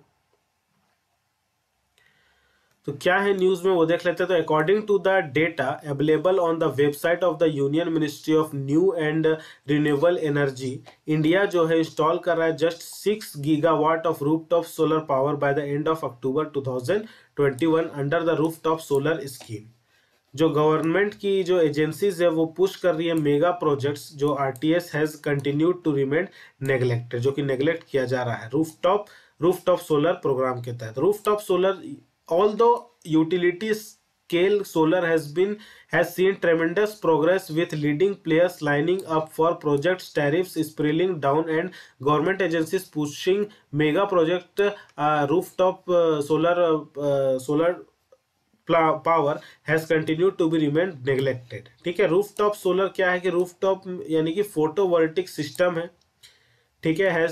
तो क्या है न्यूज में वो देख लेते हैं। तो according to the data available on the website of the union ministry of new and renewable energy, India जो है इंस्टॉल कर रहा है just 6 gigawatt of rooftop solar power by the end of October 2021 under the rooftop solar scheme. जो government की जो agencies है वो पुश कर रही है मेगा प्रोजेक्ट्स जो RTS has continued to remain neglected, जो कि नेग्लेक्ट किया जा रहा है रूफटॉप सोलर प्रोग्राम के तहत। Rooftop solar although utility scale solar has seen tremendous progress with leading players lining up for projects, tariffs spiraling down and government agencies pushing mega project, rooftop solar power has continued to be remained neglected। ठीक है। Rooftop solar क्या है कि rooftop यानी कि photovoltaic system है। ठीक है।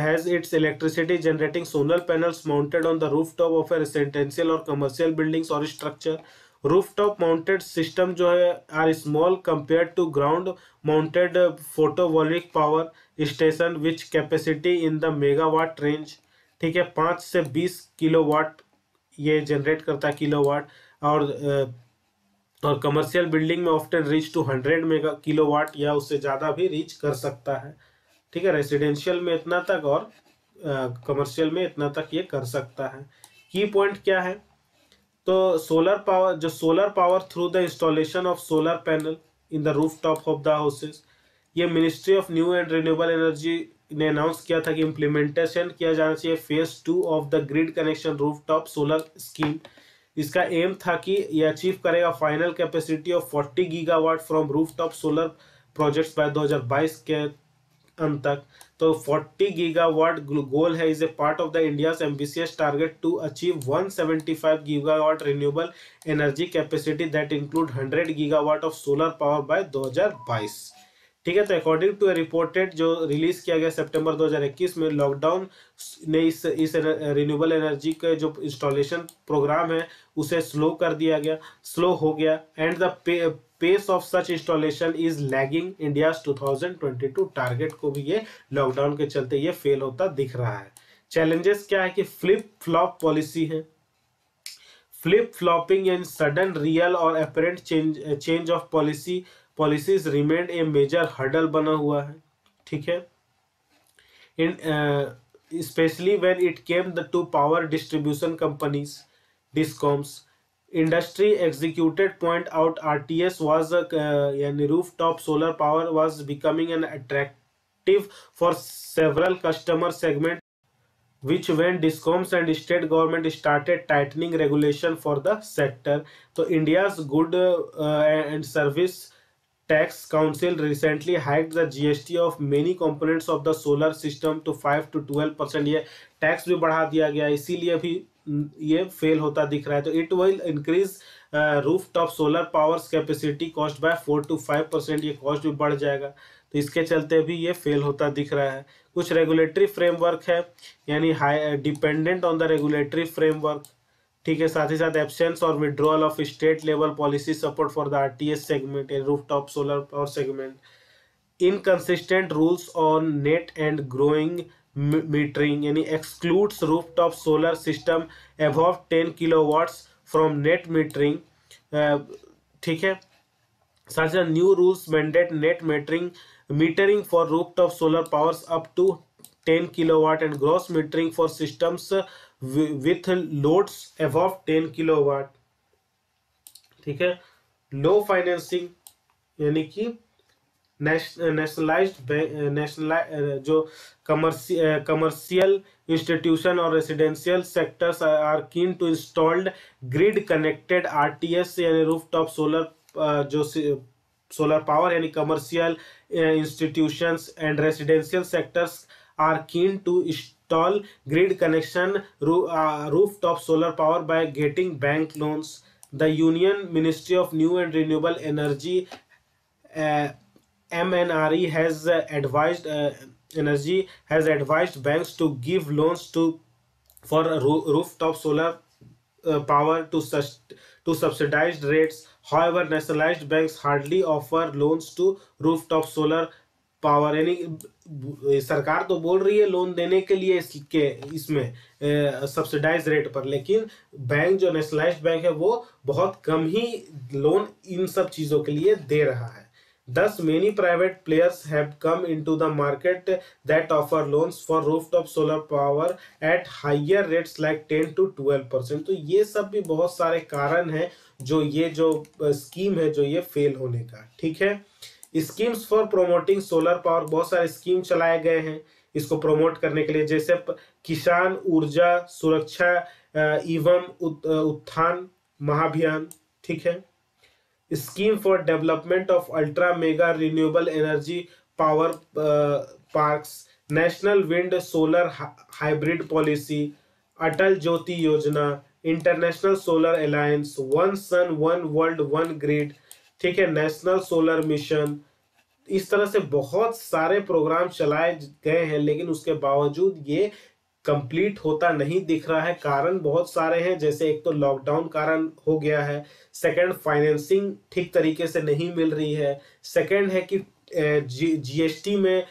has its electricity generating solar panels mounted on the rooftop of a residential or commercial buildings or structure। rooftop mounted system जो है are small compared to ground mounted photovoltaic power station which capacity in the megawatt range। ठीक है। 5 से 20 kilowatt ये generate करता है kilowatt, और commercial building में often reach to 100 mega kilowatt या उससे ज़्यादा भी रीच कर सकता है। ठीक है। रेसिडेंशियल में इतना तक और कमर्शियल में इतना तक ये कर सकता है। की पॉइंट क्या है, तो solar power through the installation of solar panel in the rooftop of the houses, ये ministry of new and renewable energy ने अनाउंस किया था कि इम्प्लीमेंटेशन किया जाना चाहिए phase 2 of the grid connection rooftop solar scheme. इसका एम था कि ये अचीव करेगा final capacity of 40 gigawatt from rooftop solar projects by 2022 के अंत तक। तो 40 गीगावाट गोल है, is a part of the India's ambitious target to achieve 175 gigawatt renewable energy capacity that include 100 gigawatt of solar power by 2022। ठीक है। तो according to a reported जो release किया गया सितंबर 2021 में, लॉकडाउन ने इस रिन्यूएबल एनर्जी के जो इंस्टॉलेशन प्रोग्राम है उसे स्लो हो गया and the pace of such installation is lagging India's 2022 target को भी ये लॉकडाउन के चलते ये फेल होता दिख रहा है। चैलेंजेस क्या है कि फ्लिप फ्लॉप पॉलिसी है। Flip flopping and sudden real और apparent change of policies remained a major hurdle बना हुआ है, ठीक है। इन especially when it came to power distribution companies, discoms. Industry executed point out RTS was yani rooftop solar power was becoming an attractive for several customer segments, which when discoms and state government started tightening regulation for the sector. So India's good and service tax council recently hiked the GST of many components of the solar system to 5 to 12%. ये tax भी बढ़ा दिया गया, इसीलिए भी ये fail होता दिख रहा है। तो it will increase roof top solar powers capacity cost by 4 to 5%, ये कॉस्ट भी बढ़ जाएगा, तो इसके चलते भी ये फेल होता दिख रहा है। कुछ रेगुलेटरी फ्रेमवर्क है, यानी high dependent on the regulatory framework, ठीक है। साथ ही साथ एब्सेंस और withdrawal of state level policy support for the RTS segment and rooftop solar power segment, inconsistent rules on net and growing metering, यानी excludes rooftop solar system above 10 kilowatts from net metering, ठीक है। साथ ही साथ new rules mandate net metering for rooftop solar powers up to 10 kilowatt and gross metering for systems with loads above 10 kilowatt, ठीक है। लो financing, यानी कि nationalised जो कमर्शियल इंस्टीट्यूशन और residential sectors are keen to installed grid connected RTS, यानी rooftop solar जो solar power, यानी commercial institutions and residential sectors are keen to install grid connection rooftop solar power by getting bank loans. The Union Ministry of New and Renewable Energy MNRE has advised banks to give loans for rooftop solar power to subsidized rates. However, nationalized banks hardly offer loans to rooftop solar power, यानी सरकार तो बोल रही है loan देने के लिए इसमें सब्सिडाइज रेट पर, लेकिन बैंक जो नेशनलाइज्ड बैंक है वो बहुत कम ही लोन इन सब चीजों के लिए दे रहा है। Thus, many private players have come into the market that offer loans for rooftop solar power at higher rates like 10 to 12%. तो ये सब भी बहुत सारे कारण हैं जो स्कीम है जो ये फेल होने का, ठीक है। Schemes for promoting solar power, बहुत सारे स्कीम चलाए गए हैं इसको प्रमोट करने के लिए, जैसे किसान ऊर्जा सुरक्षा एवं उत्थान महाभियान, ठीक है। Scheme for development of ultra mega renewable energy power parks, national wind solar hybrid policy, Atal Jyoti Yojana, international solar alliance, one sun one world one grid, ठीक है, नेशनल सोलर मिशन। इस तरह से बहुत सारे प्रोग्राम चलाए गए हैं, लेकिन उसके बावजूद ये कंप्लीट होता नहीं दिख रहा है। कारण बहुत सारे हैं, जैसे एक तो लॉकडाउन कारण हो गया है, सेकंड फाइनेंसिंग ठीक तरीके से नहीं मिल रही है, सेकंड है कि जीएसटी में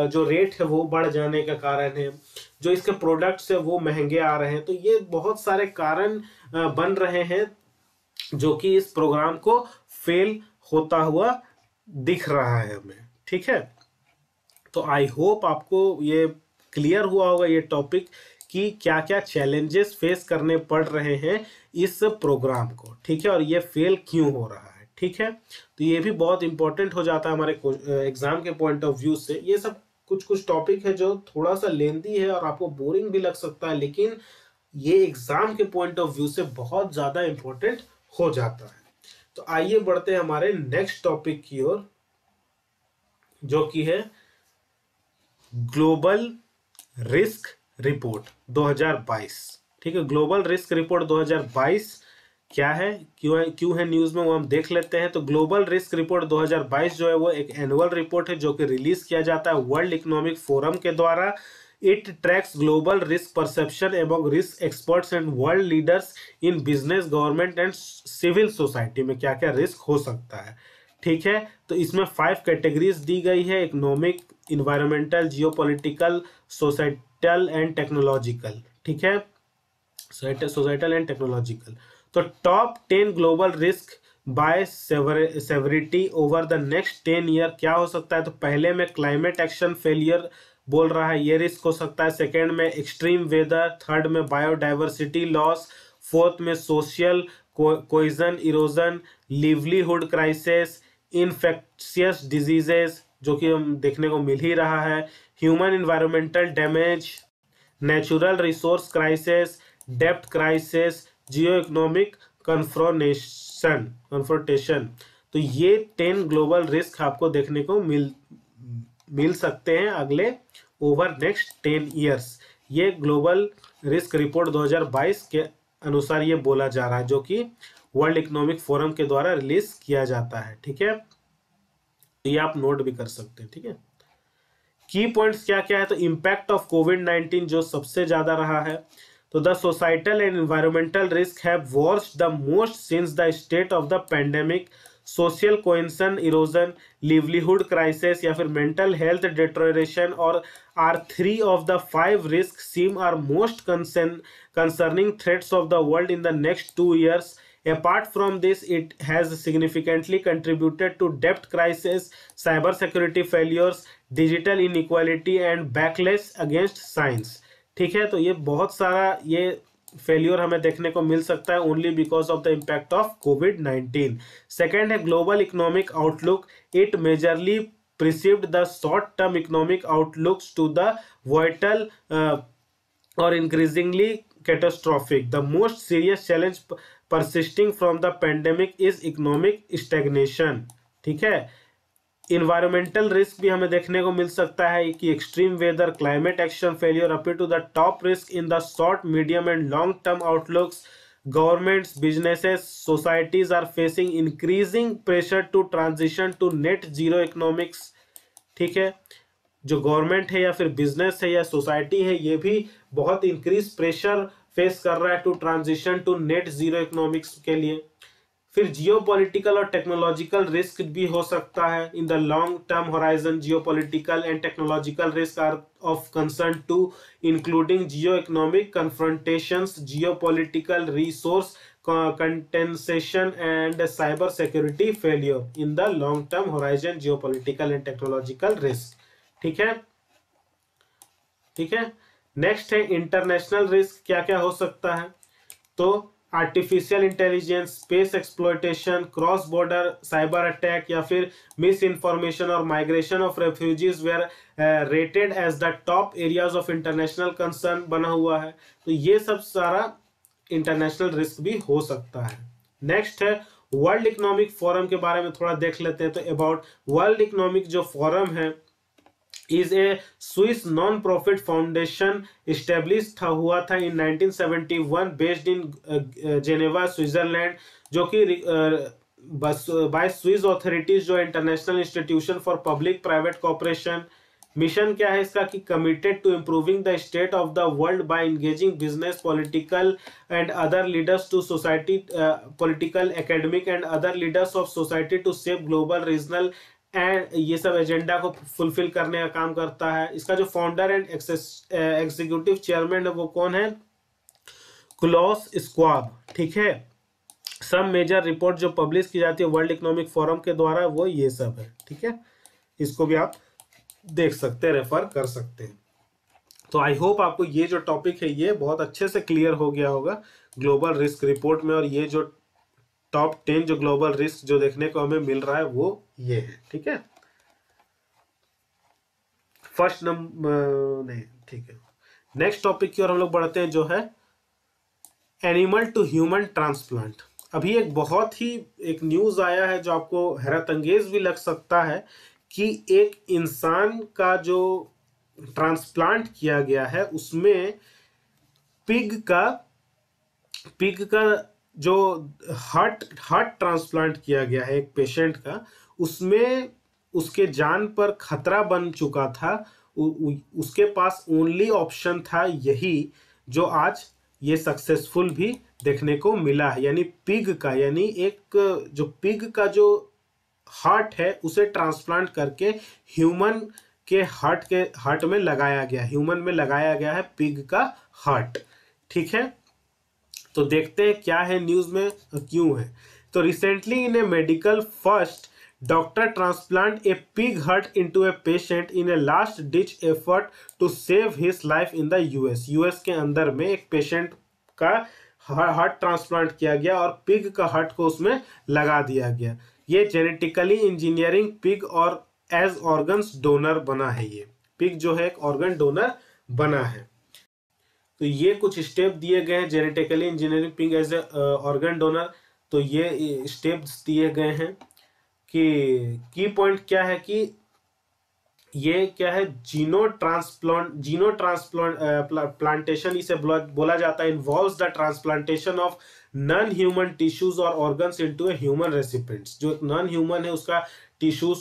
जो रेट है वो बढ़ जाने का कारण है, जो इसके प्रोडक्ट्स है वो महंगे आ रहे हैं। तो ये बहुत सारे कारण बन रहे हैं जो कि इस प्रोग्राम को फेल होता हुआ दिख रहा है हमें, ठीक है। तो आई होप आपको ये क्लियर हुआ होगा ये टॉपिक कि क्या क्या चैलेंजेस फेस करने पड़ रहे हैं इस प्रोग्राम को, ठीक है, और ये फेल क्यों हो रहा है, ठीक है। तो ये भी बहुत इंपॉर्टेंट हो जाता है हमारे एग्जाम के पॉइंट ऑफ व्यू से। ये सब कुछ टॉपिक है जो थोड़ा सा लेंदी है और आपको बोरिंग भी लग सकता है, लेकिन ये एग्जाम के पॉइंट ऑफ व्यू से बहुत ज्यादा इंपॉर्टेंट हो जाता है। तो आइए बढ़ते हैं हमारे नेक्स्ट टॉपिक की ओर, जो कि है ग्लोबल रिस्क रिपोर्ट 2022, ठीक है। ग्लोबल रिस्क रिपोर्ट 2022 क्या है, क्यों है न्यूज में, वो हम देख लेते हैं। तो ग्लोबल रिस्क रिपोर्ट 2022 जो है वो एक एनुअल रिपोर्ट है जो कि रिलीज किया जाता है वर्ल्ड इकोनॉमिक फोरम के द्वारा। It tracks global risk perception among risk experts and world leaders in business, government and civil society में क्या क्या रिस्क हो सकता है, ठीक है। तो इसमें 5 कैटेगरीज दी गई है, economic, environmental, geopolitical, societal and technological, ठीक है, सोसाइटल एंड टेक्नोलॉजिकल। तो top 10 global risk by severity over the next 10 year. क्या हो सकता है? तो पहले में क्लाइमेट एक्शन फेलियर बोल रहा है, ये रिस्क हो सकता है। सेकेंड में एक्सट्रीम वेदर, थर्ड में बायोडाइवर्सिटी लॉस, फोर्थ में social cohesion erosion, livelihood crisis, infectious diseases जो कि हम देखने को मिल ही रहा है, human environmental damage, natural resource crisis, depth crisis, geo economic confrontation. तो ये 10 ग्लोबल रिस्क आपको देखने को मिल सकते हैं अगले ओवर नेक्स्ट 10 ईयर्स। ये ग्लोबल रिस्क रिपोर्ट 2022 के अनुसार ये बोला जा रहा है, जो कि वर्ल्ड इकोनॉमिक फोरम के द्वारा रिलीज किया जाता है। ठीक है, ये आप नोट भी कर सकते हैं। ठीक है, की पॉइंट्स क्या क्या है? तो इम्पैक्ट ऑफ कोविड-19 जो सबसे ज्यादा रहा है। तो the societal and environmental risk have worst the most since the state of the pandemic. Social cohesion erosion, livelihood crisis या फिर मेंटल हेल्थ डिटेरियोरेशन और are 3 of the 5 risks seem are most concerning threats of the world in the next 2 years. Apart from this, it has significantly contributed to debt crisis, cyber security failures, digital inequality and backless against science. ठीक है, तो ये बहुत सारा ये failure हमें देखने को मिल सकता है only because of the impact of कोविड-19। सेकेंड है global economic outlook, it majorly perceived the short term economic outlooks to the vital और increasingly catastrophic. The most serious challenge persisting from the pandemic is economic stagnation. ठीक है, environmental risk भी हमें देखने को मिल सकता है कि extreme weather, climate action failure appear to the top risk in the short, medium and long term outlooks. Governments, businesses, societies are facing increasing pressure to transition to net zero economics. ठीक है, जो government है या फिर business है या society है, ये भी बहुत इंक्रीज प्रेशर फेस कर रहा है to transition to net zero economics के लिए। फिर जियोपॉलिटिकल और टेक्नोलॉजिकल रिस्क भी हो सकता है। In the long term horizon geopolitical and technological risk are of concern too including geo economic confrontations, geopolitical resource contestation and cyber security failure in the long term horizon geopolitical and technological risk. ठीक है, ठीक है। Next है international risk, क्या क्या हो सकता है? तो artificial intelligence, space exploitation, cross border cyber attack या फिर मिस इन्फॉर्मेशन और migration of refugees were rated as the top areas of international concern बना हुआ है। तो ये सब सारा इंटरनेशनल रिस्क भी हो सकता है। नेक्स्ट है वर्ल्ड इकोनॉमिक फोरम के बारे में थोड़ा देख लेते हैं। तो अबाउट वर्ल्ड इकोनॉमिक जो फोरम है is a Swiss non-profit foundation established हुआ था in 1971 based in Geneva, Switzerland, जो कि by Swiss authorities जो international institution for public private cooperation. Mission क्या है इसका कि committed to improving the state of the world by engaging business, political and other leaders to society, political, academic and other leaders of society to shape global, regional and ये सब agenda को fulfil करने का काम करता है। इसका जो फाउंडर एंड एग्जीक्यूटिव चेयरमैन है वो कौन है? क्लॉस स्क्वाब। ठीक है, सब मेजर रिपोर्ट जो पब्लिश की जाती है वर्ल्ड इकोनॉमिक फोरम के द्वारा वो ये सब है। ठीक है, इसको भी आप देख सकते हैं, रेफर कर सकते हैं। तो आई होप आपको ये जो टॉपिक है ये बहुत अच्छे से क्लियर हो गया होगा ग्लोबल रिस्क रिपोर्ट में, और ये जो टॉप 10 जो ग्लोबल रिस्क जो देखने को हमें मिल रहा है वो ये है। ठीक है, फर्स्ट नंबर नहीं, ठीक है। नेक्स्ट टॉपिक की ओर हम लोग बढ़ते हैं, जो है एनिमल टू ह्यूमन ट्रांसप्लांट। अभी एक बहुत ही एक न्यूज आया है जो आपको हैरत अंगेज भी लग सकता है कि एक इंसान का जो ट्रांसप्लांट किया गया है उसमें पिग का जो हार्ट ट्रांसप्लांट किया गया है एक पेशेंट का, उसमें उसके जान पर खतरा बन चुका था। उसके पास ओनली ऑप्शन था यही, जो आज ये सक्सेसफुल भी देखने को मिला है, यानी पिग का, यानी एक जो पिग का जो हार्ट है उसे ट्रांसप्लांट करके ह्यूमन के हार्ट में लगाया गया, ह्यूमन में लगाया गया है पिग का हार्ट। ठीक है, तो देखते हैं क्या है न्यूज में, क्यों है। तो recently in a medical first doctor transplant a pig heart into a patient in a last ditch effort to save his life in the US. US के अंदर में एक पेशेंट का हार्ट ट्रांसप्लांट किया गया और पिग का हार्ट को उसमें लगा दिया गया। ये जेनेटिकली इंजीनियरिंग पिग और एज ऑर्गन्स डोनर बना है। ये पिग जो है एक ऑर्गन डोनर बना है। तो ये कुछ स्टेप दिए गए हैं genetically engineering pig as a organ donor. तो ये स्टेप्स दिए गए हैं कि की पॉइंट क्या है कि ये क्या है, जीनो ट्रांसप्लांटेशन इसे बोला जाता है। Involves the transplantation of non human tissues और organs into a human recipients. जो नॉन ह्यूमन है उसका टिश्यूज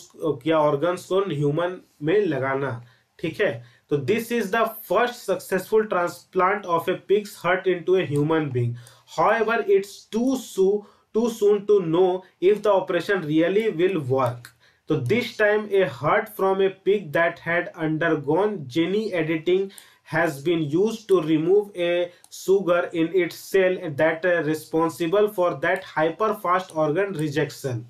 या ऑर्गन्स को ह्यूमन में लगाना, ठीक है। तो this is the first successful transplant of a pigs heart into a human being. However it's too soon to know if the operation really will work. So this time a heart from a pig that had undergone gene editing has been used to remove a sugar in its cell that responsible for that hyper fast organ rejection.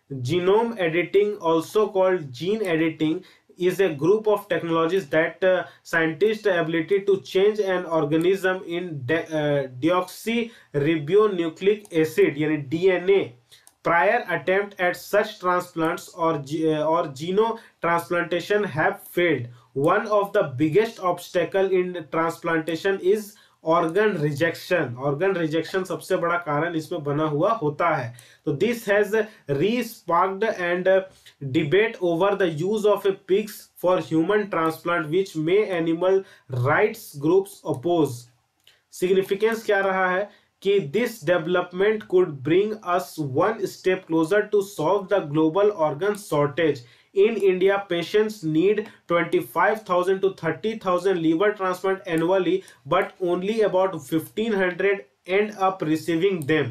Genome editing, also called gene editing, is a group of technologies that scientists ability to change an organism in deoxyribonucleic acid यानी DNA. Prior attempt at such transplants or geno transplantation have failed. One of the biggest obstacle in transplantation is organ rejection. Organ rejection सबसे बड़ा कारण इसमें बना हुआ होता है। तो this has resparked and debate over the use of a pigs for human transplant which may animal rights groups oppose. Significance क्या रहा है कि this development could bring us one step closer to solve the global organ shortage. In India, patients need 25,000 to 30,000 liver transplant annually, but only about 1,500 end up receiving them.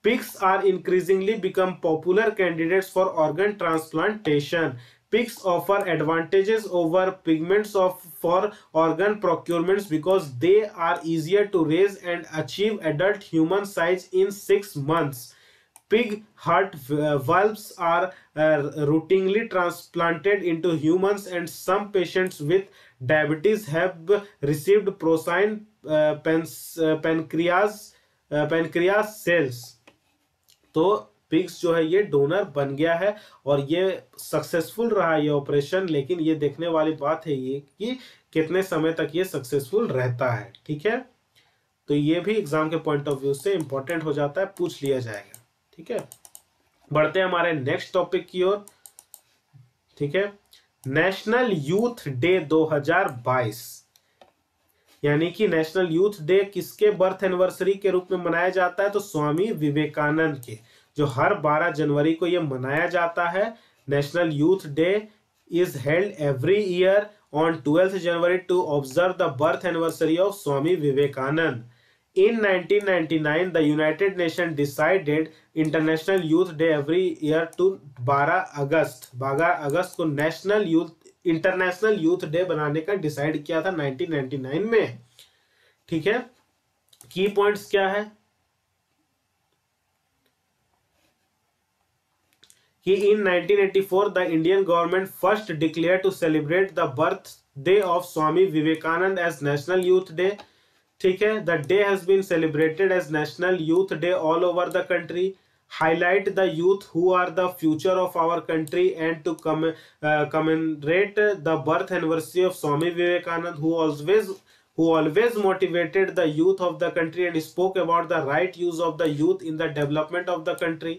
Pigs are increasingly become popular candidates for organ transplantation. Pigs offer advantages over pigments for organ procurements because they are easier to raise and achieve adult human size in 6 months. Pig heart valves are routinely transplanted into humans, and some patients with diabetes have received porcine pancreas cells. तो pigs जो है ये donor बन गया है और ये successful रहा ये ऑपरेशन। लेकिन ये देखने वाली बात है ये कि कितने समय तक ये सक्सेसफुल रहता है, ठीक है। तो ये भी एग्जाम के पॉइंट ऑफ व्यू से इंपॉर्टेंट हो जाता है, पूछ लिया जाएगा, ठीक है। बढ़ते हैं हमारे नेक्स्ट टॉपिक की ओर, ठीक है। नेशनल यूथ डे 2022 यानी कि नेशनल यूथ डे किसके बर्थ एनिवर्सरी के रूप में मनाया जाता है? तो स्वामी विवेकानंद के, जो हर 12 जनवरी को यह मनाया जाता है। National Youth Day is held every year on 12th January to observe the birth anniversary of Swami Vivekananda. In 1999, the United Nations decided International Youth Day every year to 12 अगस्त को इंटरनेशनल यूथ डे बनाने का डिसाइड किया था 1999 में, ठीक है। की points क्या है कि in 1984 the Indian government first declared to celebrate the birthday of Swami Vivekanand as National Youth Day, ठीक है। The day has been celebrated as National Youth Day all over the country, highlight the youth who are the future of our country and to commemorate the birth anniversary of Swami Vivekananda who always motivated the youth of the country and spoke about the right use of the youth in the development of the country.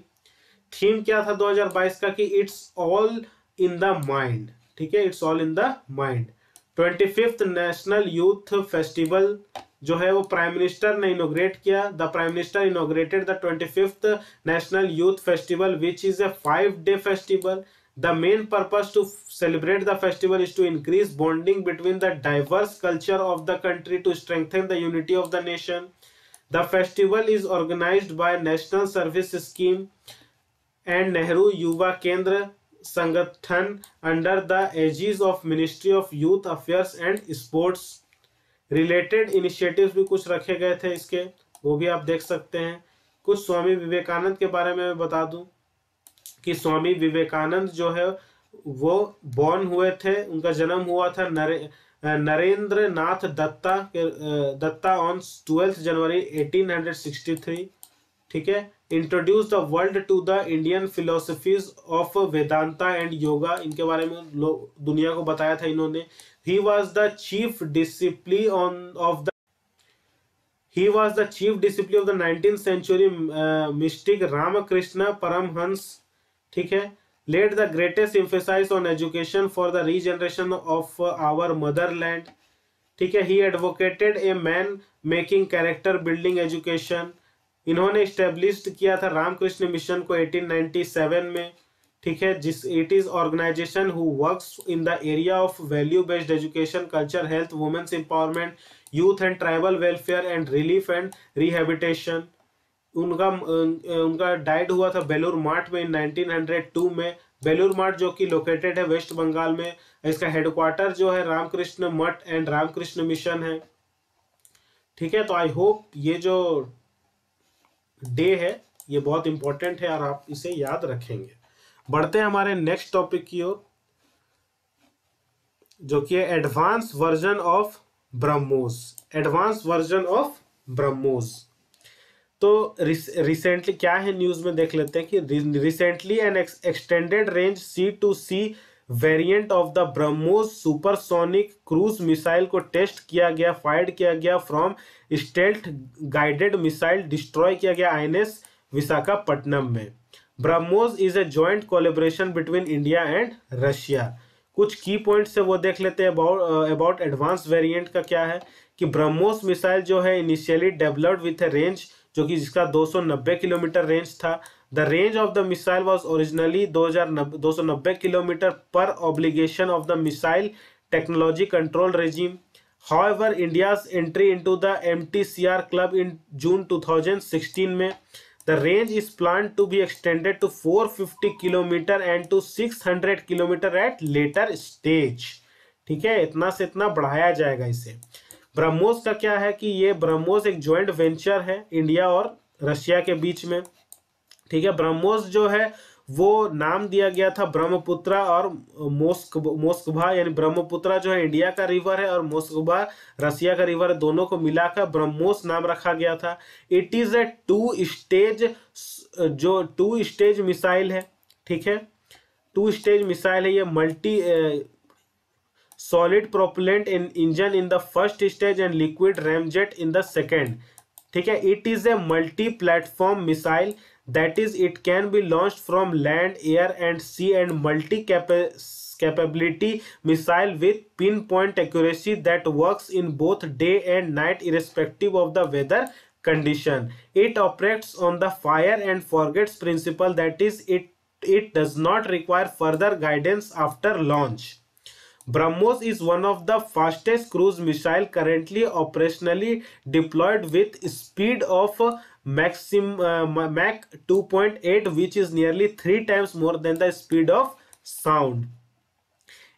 Theme क्या था 2022 का कि it's all in the mind, ठीक है, it's all in the mind. 25th national youth festival जो है वो prime minister ने इनोग्रेट किया। The prime minister inaugurated the 25th national youth festival which is a 5-day festival. The main purpose to celebrate the festival is to increase bonding between the diverse culture of the country to strengthen the unity of the nation. The festival is organised by national service scheme and Nehru Yuva Kendra Sangathan under the aegis of ministry of youth affairs and sports. Related initiatives भी कुछ रखे गए थे इसके, वो भी आप देख सकते हैं। कुछ स्वामी विवेकानंद के बारे में बता दूं कि स्वामी विवेकानंद जो है वो बॉर्न हुए थे, उनका जन्म हुआ था नरेंद्र नाथ दत्ता ऑन 12 जनवरी 1863। ठीक है। Introduce the world to the Indian philosophies of Vedanta and yoga, इनके बारे में दुनिया को बताया था इन्होंने। He was the chief discipline of the 19th century mystic Ramakrishna Paramhans। ठीक है। laid the greatest emphasis on education for the regeneration of our motherland। ठीक है। he advocated a man making character building education। इन्होंने establish किया था Ramakrishna mission को 1897 में। ठीक है। जिस it is organisation who works in the area of value based education, culture, health, women's empowerment, youth and tribal welfare and relief and rehabilitation. उनका died हुआ था बेलूर मठ में 1902 में। बेलूर मठ जो कि लोकेटेड है वेस्ट बंगाल में। इसका हेडक्वार्टर जो है रामकृष्ण मठ एंड रामकृष्ण मिशन है। ठीक है। तो आई होप ये जो डे है ये बहुत इंपॉर्टेंट है और आप इसे याद रखेंगे। बढ़ते हैं हमारे नेक्स्ट टॉपिक की ओर, जो कि है advance version of BrahMos. Advance version of BrahMos. तो रिसेंटली क्या है न्यूज में देख लेते हैं कि recently N extended range C2C variant of the BrahMos supersonic cruise missile को टेस्ट किया गया, फायर्ड किया गया from stealth guided missile, destroy किया गया INS विशाखापट्टनम में। BrahMos is a joint collaboration between India and Russia. कुछ की पॉइंट्स है वो देख लेते हैं अबाउट एडवांस वेरिएंट का क्या है कि ब्रह्मोस मिसाइल जो है initially developed with a range जो कि जिसका 290 किलोमीटर रेंज था। The range of the missile was originally 290 kilometre पर obligation of the missile technology control regime. However, India's entry into the MTCR club in June 2016 में the range is planned to be extended to 450 kilometre and to 600 kilometre at later stage। ठीक है। इतना से इतना बढ़ाया जाएगा इसे। ब्रह्मोस का क्या है कि ये ब्रह्मोस एक जॉइंट वेंचर है इंडिया और रशिया के बीच में। ठीक है। ब्रह्मोस जो है वो नाम दिया गया था ब्रह्मपुत्रा और मोस्कभा, यानी ब्रह्मपुत्रा जो है इंडिया का रिवर है और मोस्कभा रसिया का रिवर है, दोनों को मिलाकर ब्रह्मोस नाम रखा गया था। It is a two stage missile है। ठीक है। 2 स्टेज मिसाइल है ये। Multi solid propellant engine in the first stage and liquid ramjet in the second. ठीक है। It is a multi platform missile, that is it can be launched from land, air and sea and multi capability missile with pinpoint accuracy that works in both day and night irrespective of the weather condition. It operates on the fire and forgets principle, that is it does not require further guidance after launch. BrahMos is one of the fastest cruise missile currently operationally deployed with speed of Mach 2.8 which is nearly 3 times more than the speed of sound.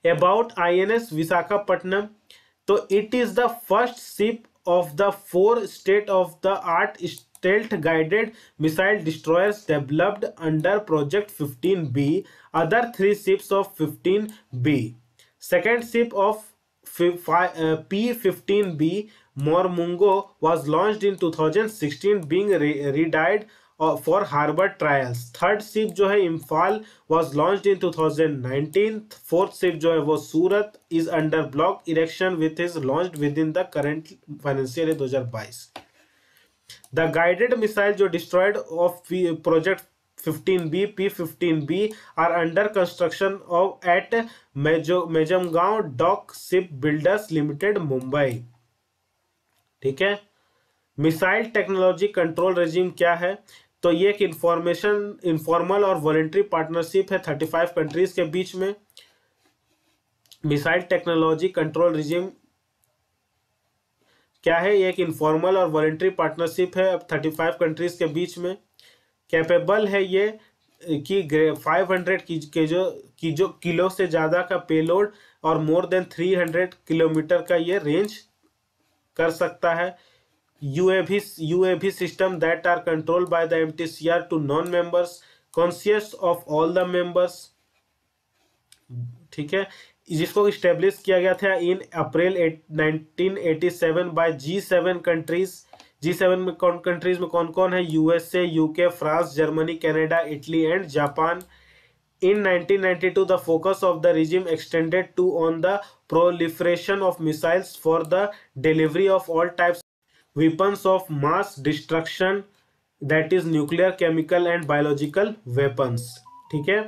About INS Visakhapatnam, so it is the first ship of the 4 state-of-the-art stealth guided missile destroyers developed under Project 15B, other 3 ships of 15B. Second ship of P-15B Mormungo was launched in 2016 being redired for harbor trials. Third ship जो है Imphal was launched in 2019. Fourth ship जो है वो सूरत is under block erection with is launched within the current financial year 2022. The guided missile जो destroyed of project 15B P-15B are under construction at Mejamgaon Dock Shipbuilders Limited Mumbai। ठीक है। Missile technology control regime क्या है, तो ये एक informal और voluntary partnership है 35 कंट्रीज के बीच में। मिसाइल टेक्नोलॉजी कंट्रोल रेजिम क्या है, ये एक इनफॉर्मल और वॉलंटरी पार्टनरशिप है 35 कंट्रीज के बीच में। कैपेबल है ये कि 500 की जो किलो से ज़्यादा का पेलोड और मोर देन 300 किलोमीटर का ये रेंज कर सकता है। UAV system that are controlled by the MTCR to non-members conscious of all the members, ठीक है, जिसको इस्टेब्लिश किया गया था इन अप्रैल 1987 बाय G7 कंट्रीज। G7 में कौन कंट्रीज में कौन कौन है? USA, UK, France, Germany, Canada, Italy and Japan. In 1992, the focus of the regime extended to on the proliferation of missiles for the delivery of all types of weapons of mass destruction, that is nuclear, chemical and biological weapons, ठीक है।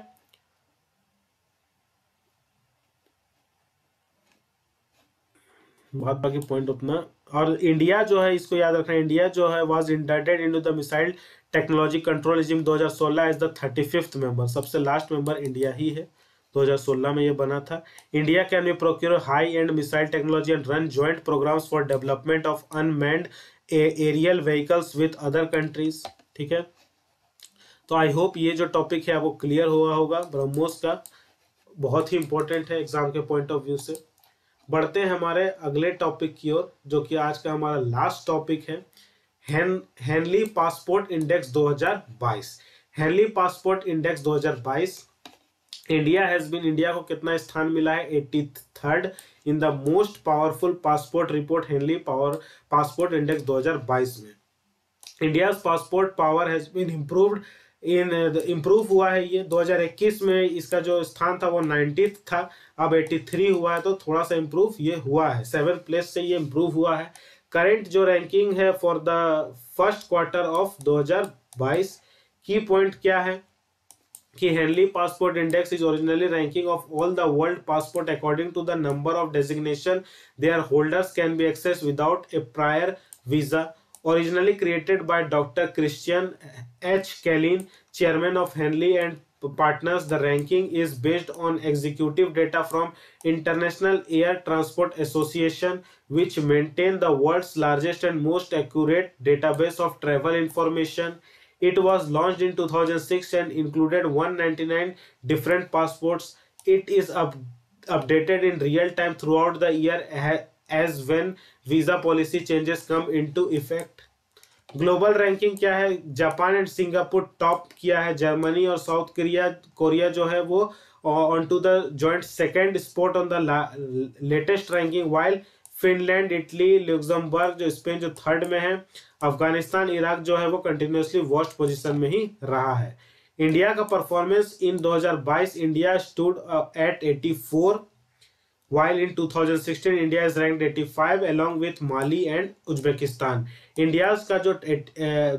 बहुत बाकी point उतना। और India जो है, इसको याद रखना, इंडिया जो है was inducted into the missile technology control regime 2016 as the 35th member. सबसे लास्ट मेंबर इंडिया ही है, 2016 में ये बना था। India can be procure high end missile technology and run joint programmes for development of unmanned aerial vehicles with other countries, ठीक है। तो आई होप ये जो टॉपिक है आपको क्लियर हुआ होगा ब्रह्मोस का, बहुत ही इंपॉर्टेंट है एग्जाम के पॉइंट ऑफ व्यू से। बढ़ते हैं हमारे अगले टॉपिक की ओर, जो कि आज का हमारा लास्ट टॉपिक है, Henley passport index 2022। Henley passport index 2022, India को कितना स्थान मिला है? 83rd in the most powerful passport report Henley passport index 2022 में। India passport power has been improve हुआ है। ये 2021 में इसका जो स्थान था वो 90th था, अब 83 हुआ है, तो थोड़ा सा इम्प्रूव ये हुआ है, 7 प्लेस से ये इम्प्रूव हुआ है। करंट जो रैंकिंग है for the first quarter of 2022, की पॉइंट क्या है कि Henley passport index is originally ranking of all the world passport according to the number of designation their holders can be access without a prior visa. Originally created by Dr. Christian H. Kellin, chairman of Henley and Partners, the ranking is based on executive data from International Air Transport Association, which maintain the world's largest and most accurate database of travel information. It was launched in 2006 and included 199 different passports. It is updated in real time throughout the year as when visa policy changes come into effect. Global ranking क्या है? Japan and Singapore top किया है, Germany और South Korea जो है वो on to the joint second spot on the latest ranking, while Finland, Italy, Luxembourg जो Spain जो थर्ड में है, अफगानिस्तान, इराक जो है वो कंटिन्यूसली वर्स्ट पोजीशन में ही रहा है। इंडिया का performance in 2022, India stood at 84, while in 2016 India is ranked 85 along with Mali and Uzbekistan. India's का जो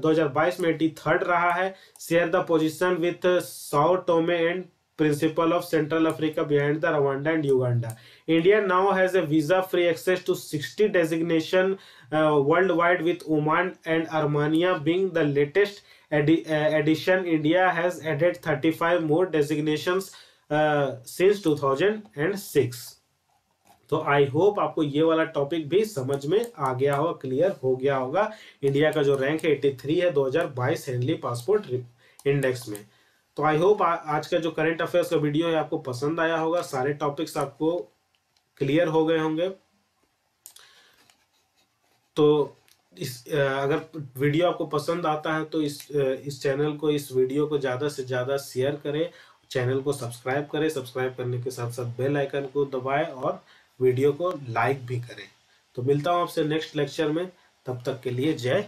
2022 में 83rd रहा है, share the position with Sao Tome and Principe of Central Africa behind the Rwanda and Uganda. India now has a visa-free access to 60 designation worldwide, with Oman and Armenia being the latest addition. India has added 35 more designations since 2006. तो I hope आपको ये वाला topic भी समझ में आ गया होगा, clear हो गया होगा। इंडिया का जो रैंक है 83 है 2022 हेनली पासपोर्ट इंडेक्स में। तो आई होप आज का जो करंट अफेयर्स का वीडियो है आपको पसंद आया होगा, सारे टॉपिक्स आपको क्लियर हो गए होंगे। तो अगर वीडियो आपको पसंद आता है तो इस चैनल को, इस वीडियो को ज़्यादा से ज़्यादा शेयर करें, चैनल को सब्सक्राइब करें, सब्सक्राइब करने के साथ साथ बेल आइकन को दबाएं और वीडियो को लाइक भी करें। तो मिलता हूं आपसे नेक्स्ट लेक्चर में, तब तक के लिए जय